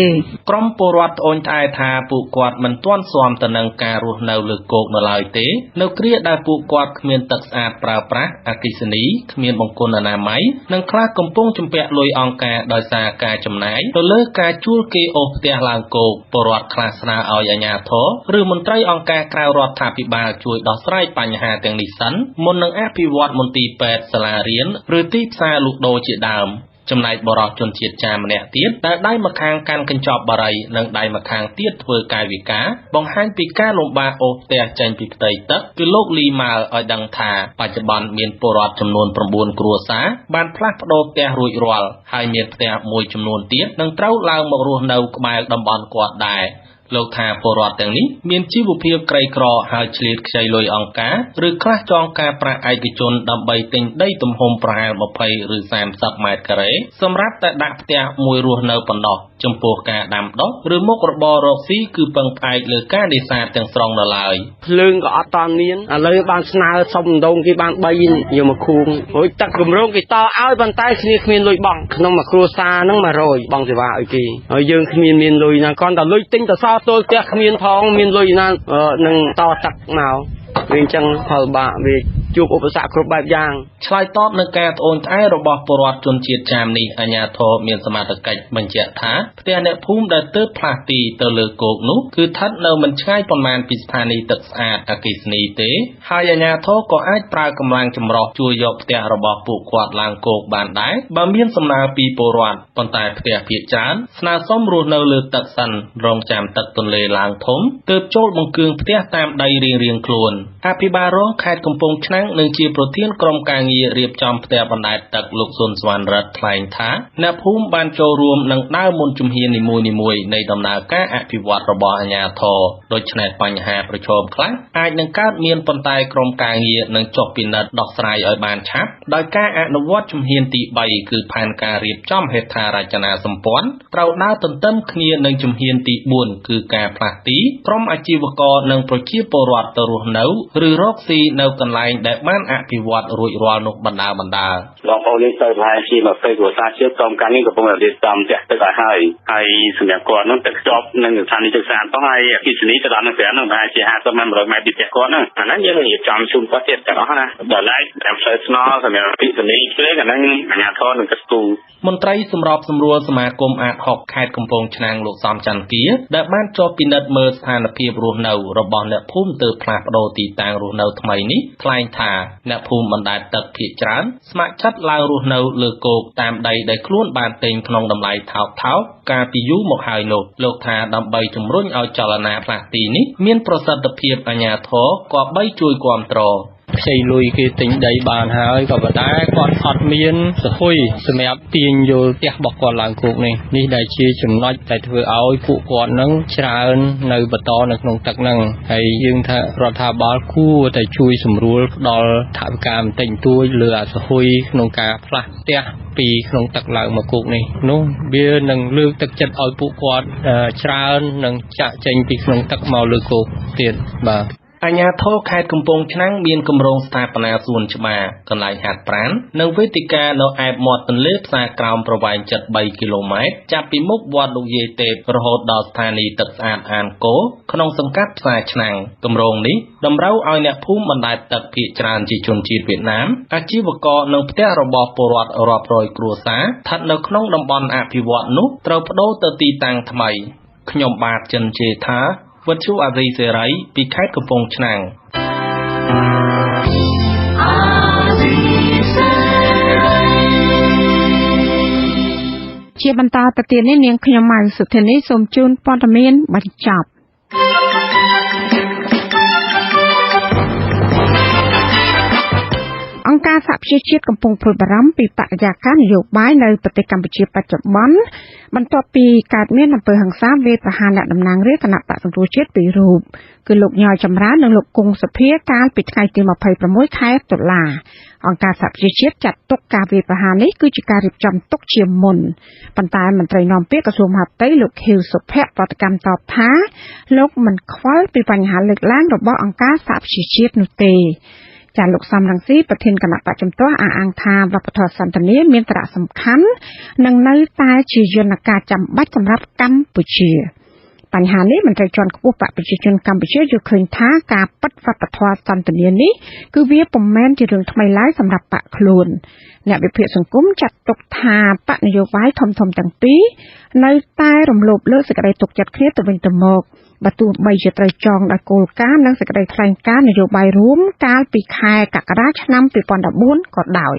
ក្រុមពលរដ្ឋត្អូញត្អែថាពួកគាត់មិនទាន់ស៊ាំទៅនឹងការរស់នៅលើគោកនៅឡើយទេនៅគ្រាដែលពួកគាត់គ្មានទឹកស្អាតប្រើប្រាស់អគ្គិសនីគ្មានបង្គន់អនាម័យនិងខ្លះកំពុងជំពាក់លុយអង្គការដោយសារការចំណាយទៅលើការជួលគេអូសផ្ទះឡើងគោកពលរដ្ឋខ្លះស្នើឲ្យអាជ្ញាធរឬមន្ត្រីអង្គការក្រៅរដ្ឋាភិបាលជួយដោះស្រាយបញ្ហាទាំងនេះសិនមុននឹងអភិវឌ្ឍមន្ទីរពេទ្យសាលារៀនឬទីផ្សារលក់ដូរជាដើមចំណែកបរិសុទ្ធជនជាតិចាមម្នាក់ទៀតដែលដៃម្ខាងកាន់កញ្ចប់បារីនិងដៃម្ខាងទៀតធ្វើកាយវិការបង្ហាញពីការលំបាកអូសផ្ទះចេញពីផ្ទៃទឹកគឺលោកលីម៉ាល់ឲ្យដឹងថាបច្ចុប្បន្នមានពលរដ្ឋចំនួន9គ្រួសារបានផ្លាស់ប្ដូរផ្ទះរួចរាល់ហើយមានផ្ទះមួយចំនួនទៀតនឹងត្រូវឡើងមករស់នៅក្បែរតំបន់គាត់ដែរលោកថាពលរដ្ឋទាំងនេះមានជីវភាពក្រីក្រហើយឆ្លៀតខ្ចីលុយអង្គការឬខ្លះចងការប្រាក់ឯកជនដើម្បីទិញដីទំហំប្រហែល20ឬ30ម៉ែត្រការ៉េសម្រាប់តែដាក់ផ្ទះមួយរស់នៅប៉ុណ្ណោះចំពោះការដាំដុះឬមុខរបររកស៊ីគឺពឹងផ្អែកលើការនេសាទទាំងស្រុងនៅឡើយភ្លើងក៏អត់តាន់មានឥឡូវបានស្នើសុំដងគេបាន3យកមកខួងរួចទឹកគម្រោងគេតឲ្យប៉ុន្តែគ្នាគ្មានលុយបង់ក្នុងមួយគ្រួសារហ្នឹង100បង់សេវាឲ្យគេហើយយើងគ្មានលុយណាគ្រាន់តែលុយទិញទៅសល់ទល់ផ្ទះគ្មានផងមានលុយណានឹងតទឹកមកវាអញ្ចឹងផលបាក់វាជួបឧបសគ្គគ្រប់បែបយ៉ាងឆ្លើយតបនឹងការត្អូញត្អែររបស់ពលរដ្ឋជនជាតិចាមនេះអាជ្ញាធរមានសមត្ថកិច្ចបញ្ជាក់ថាផ្ទះអ្នកភូមិដែលទើបផ្លាស់ទីទៅលើគោកនោះគឺស្ថិតនៅមិនឆ្ងាយប៉ុន្មានពីស្ថានីយ៍ទឹកស្អាតអគ្គិសនីទេហើយអាជ្ញាធរក៏អាចប្រើកម្លាំងចម្រុះជួយយកផ្ទះរបស់ពួកគាត់ឡើងគោកបានដែរបើមានសំណើពីពលរដ្ឋប៉ុន្តែផ្ទះភាគច្រើនស្នើសុំរស់នៅលើទឹកសិនរងចាំទឹកទន្លេឡើងធំទើបចូលបង្កើងផ្ទះតាមដីរៀងៗខ្លួនអភិបាលរងខេត្តកំពង់ឆ្នាំង ងនិងជាប្រធានក្រុមការងាររៀបចំផ្ទះបណ្ដែតទឹកលោកស៊ុនសវណ្ណរិទ្ធថ្លែងថាអ្នកភូមិបានចូលរួមនិងដើរមុនជំហាននីមួយៗនៃដំណើរការអភិវឌ្ឍរបស់អាជ្ញាធរដូច្នេះបញ្ហាប្រឈមខ្លះអាចនឹងកើតមានប៉ុន្តែក្រុមការងារនឹងចុះពិនិត្យដោះស្រាយឲ្យបានឆាប់ដោយការអនុវត្តជំហានទី3គឺផែនការរៀបចំហេដ្ឋារចនាសម្ព័ន្ធត្រូវដើរទន្ទឹមគ្នានឹងជំហានទី4គឺការផ្លាស់ទីក្រុមអាជីវករនិងប្រជាពលរដ្ឋទៅរស់នៅឬរកស៊ីនៅកន្លែងដែលបានអភិវឌ្ឍរួចរាល់នោះបណ្ដាលបងប្អូននេះទៅប្រហែលជា20គ្រួសារជាក្រុមការងារកំពុងរៀបចំផ្ទះទឹកឲ្យហើយសម្រាប់គាត់នោះទឹកខ្ចប់នឹងស្ថានីយ៍ទឹកស្អាតផងហើយអគ្គិសនីទៅដល់នឹងប្រាំនឹងប្រហែលជា50-100ម៉ែត្រពីផ្ទះគាត់ហ្នឹងអាហ្នឹងយើងរៀបចំជូនគាត់ទៀតទាំងអស់ណាដល់ឡែកតាមផ្លូវថ្នល់សម្រាប់អគ្គិសនីផ្សេងអាហ្នឹងអាជ្ញាធរនឹងគិតគូរមន្ត្រីសម្របសម្រួលសមាគមអាត6ខេត្តកំពង់ឆ្នាំងលោកសំច័ន្ទគាដែលបានចុះពិនិត្យមើលស្ថានភាពរស់នៅរបស់អ្នកភូមិទើបផ្លាស់ប្ដូរទីតាំងរស់នៅថ្មីនេះថ្លែងថាអ្នកភូមិបណ្ដែតទឹកភាគច្រើនស្ម័គ្រចិត្តឡើងរស់នៅលើគោកតាមដីដែលខ្លួនបានទិញក្នុងតម្លៃថោកកាលពីយូរមកហើយនោះលោកថាដើម្បីជំរុញឲ្យចលនាផ្លាស់ទីនេះមានប្រសិទ្ធភាពអាជ្ញាធរក៏បីជួយគាំទ្រខ្ចីលុយគេទិញដីបានហើយក៏ប៉ុន្តែគាត់អត់មានសហុយសម្រាប់ទាញយកផ្ទះរបស់គាត់ឡើងគោកនេះដែលជាចំណុចដែលធ្វើឲ្យពួកគាត់នឹងច្រើននៅបន្តនៅក្នុងទឹកហ្នឹងហើយយើងថារដ្ឋាភិបាលគួរតែជួយសម្រួលផ្ដល់ថវិកាបន្តិចបន្តួចលើអាសហុយក្នុងការផ្លាស់ផ្ទះពីក្នុងទឹកឡើងមកគោកនេះនោះវានឹងលើកទឹកចិត្តឲ្យពួកគាត់ច្រើននឹងចាក់ចេញពីក្នុងទឹកមកលើគោកទៀតបាទអាជ្ញាធរខេត្តកំពង់ឆ្នាំងមានគម្រោងស្ថាបនាសួនច្បារកន្លែងហាត់ប្រាណនិងវេទិកានៅឯបមាត់ទន្លេផ្សារក្រោមប្រវែងជិត3គីឡូម៉ែត្រចាប់ពីមុខវត្តលោកយាយទេពរហូតដល់ស្ថានីយ៍ទឹកស្អាតអានកូក្នុងសង្កាត់ផ្សារឆ្នាំងគម្រោងនេះតម្រូវឲ្យអ្នកភូមិបណ្ដែតទឹកភាគច្រើនជាជនជាតិវៀតណាមអាជីវករនិងផ្ទះរបស់ពលរដ្ឋរាប់រយគ្រួសារស្ថិតនៅក្នុងតំបន់អភិវឌ្ឍន៍នោះត្រូវប្តូរទៅទីតាំងថ្មីខ្ញុំបាទចិនជេថាវិទ្យុអាស៊ីសេរីពីខេត្តកំពង់ឆ្នាំងជាបន្តទៅទៀតនេះនាងខ្ញុំម៉ៅសុធានីសូមជូនព័ត៌មានបញ្ចប់អង្គការសហប្រជាជាតិកំពុងព្រួយបារម្ភពីបរិយាកាសនយោបាយនៅប្រទេសកម្ពុជាបច្ចុប្បន្នបន្ទាប់ពីកើតមានអំពើហិង្សាវាយប្រហារអ្នកតំណាងរាស្ត្រគណៈបក្សសង្គ្រោះជាតិពីររូបគឺលោកញ៉យចម្រើននិងលោកគង់សុភាកាលពីថ្ងៃទី26ខែតុលាអង្គការសហប្រជាជាតិចាត់ទុកការវាយប្រហារនេះគឺជាការរៀបចំទុកជាមុនប៉ុន្តែមន្ត្រីនាំពាក្យក្រសួងមហាផ្ទៃលោកខៀវសុភ័ក្រប្រតិកម្មតបថាលោកមិនខ្វល់ពីបញ្ហាលើកឡើងរបស់អង្គការសហប្រជាជាតិនោះទេចាលោកសំរងស៊ីប្រធានគណៈបច្ចុប្បន្នអះអាងថាវប្បធម៌សន្តានាមានសារៈសំខាន់និងនៅតែជាយន្តការចាំបាច់សម្រាប់កម្ពុជាបញ្ហានេះមន្ត្រីជាន់ខ្ពស់បកប្រជាជនកម្ពុជាយល់ឃើញថាការពិតវប្បធម៌សន្តានានេះគឺវាពុំមែនជារឿងថ្មីឡើយសម្រាប់បកខ្លួនអ្នកវិភាគសង្គមចាត់ទុកថាបកនយោបាយធំៗទាំងពីរនៅតែរំលោភលើសេចក្តីទុកចិត្តគ្នាទៅវិញទៅមកបើទោះបីជាត្រូវចងដោយគោលការណ៍និងសេចក្តីថ្លែងការណ៍នយោបាយរួមកាលពីខែកក្កដាឆ្នាំ2014ក៏ដោយ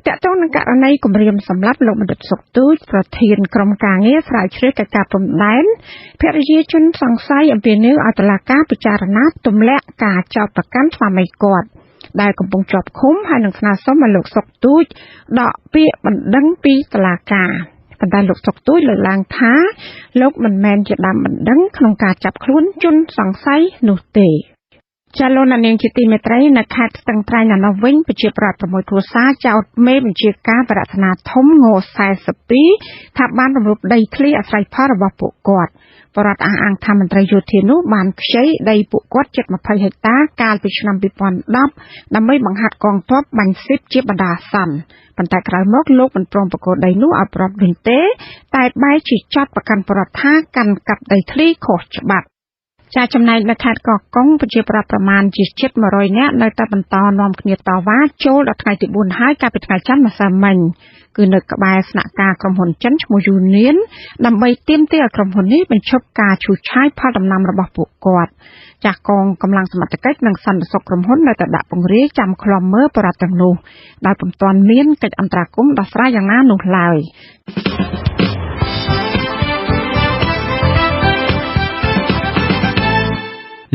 តកតងនឹងករណីគម្រាមសម្លាប់លោកបណ្ឌិតសុកទូចប្រធានក្រុមការងារស្រាវជ្រាវកិច្ចការព្រំដែនភរិយាជនសង្ស័យអំពីនេះឲ្យតុលាការពិចារណាទម្លាក់ការចោទប្រកាន់ស្វាមីគាត់ដែលកំពុងជាប់ឃុំហើយនឹងស្នើសុំឲ្យលោកសុកទូចដកពាក្យបណ្ដឹងពីតុលាការប៉ុន្តែលោកសុកទូចលើកឡើងថាលោកមិនមែនជាដើមបណ្ដឹងក្នុងការចាប់ខ្លួនជនសង្ស័យនោះទេចាលោកនាងជាទីមេត្រីនៅខេត្តស្ទឹងត្រែងនៅវិញប្រជាប្រដ្ឋ6គ្រួសារចោទមេបញ្ជាការបរតនាធំង42ថាបានរំលោភដីធ្លីអាស្រ័យផលរបស់ពួកគាត់បរដ្ឋអះអាងថាមន្ត្រីយោធានោះបានខ្ចីដីពួកគាត់ជិត20ហិកតាកាលពីឆ្នាំ2010ដើម្បីបង្ហាត់កងទ័ពបាញ់ស៊ីបជាបណ្ដាអាសន្នប៉ុន្តែក្រោយមកលោកមិនព្រមប្រគល់ដីនោះឲ្យប្រដ្ឋវិញទេតែបែរជាចាត់ប្រកាន់ប្រដ្ឋថាកាន់កាប់ដីធ្លីខុសច្បាប់ចាចំណែកនៅខេត្តកោះកុងប្រជាប្រដ្ឋប្រមាណជាជិត100នាក់នៅតែបន្តនាំគ្នាតវ៉ាចូលដល់ថ្ងៃទី4ហើយកាលពីថ្ងៃច័ន្ទម្សិលមិញគឺនៅក្បែរស្នាក់ការក្រុមហ៊ុនចិនឈ្មោះយូនៀនដើម្បីទាមទារឲ្យក្រុមហ៊ុននេះបញ្ឈប់ការឈូសឆាយផលដំណាំរបស់ពួកគាត់ចាស់កងកម្លាំងសមត្ថកិច្ចនិងសន្តិសុខក្រុមហ៊ុននៅតែដាក់ពង្រាយចាំឃ្លាំមើលបរិបទទាំងនោះដោយពុំទាន់មានកិច្ចអន្តរាគមន៍ដោះស្រាយយ៉ាងណានោះឡើយ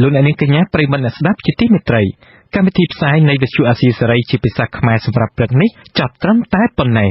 លោកអ្នកនាងកញ្ញាប្រិយមិត្តអ្នកស្ដាប់ជាទីមេត្រី កម្មវិធីផ្សាយនៃវិទ្យុអាស៊ីសេរីជាភាសាខ្មែរសម្រាប់ព្រឹកនេះចាប់ត្រឹមតែប៉ុណ្ណេះ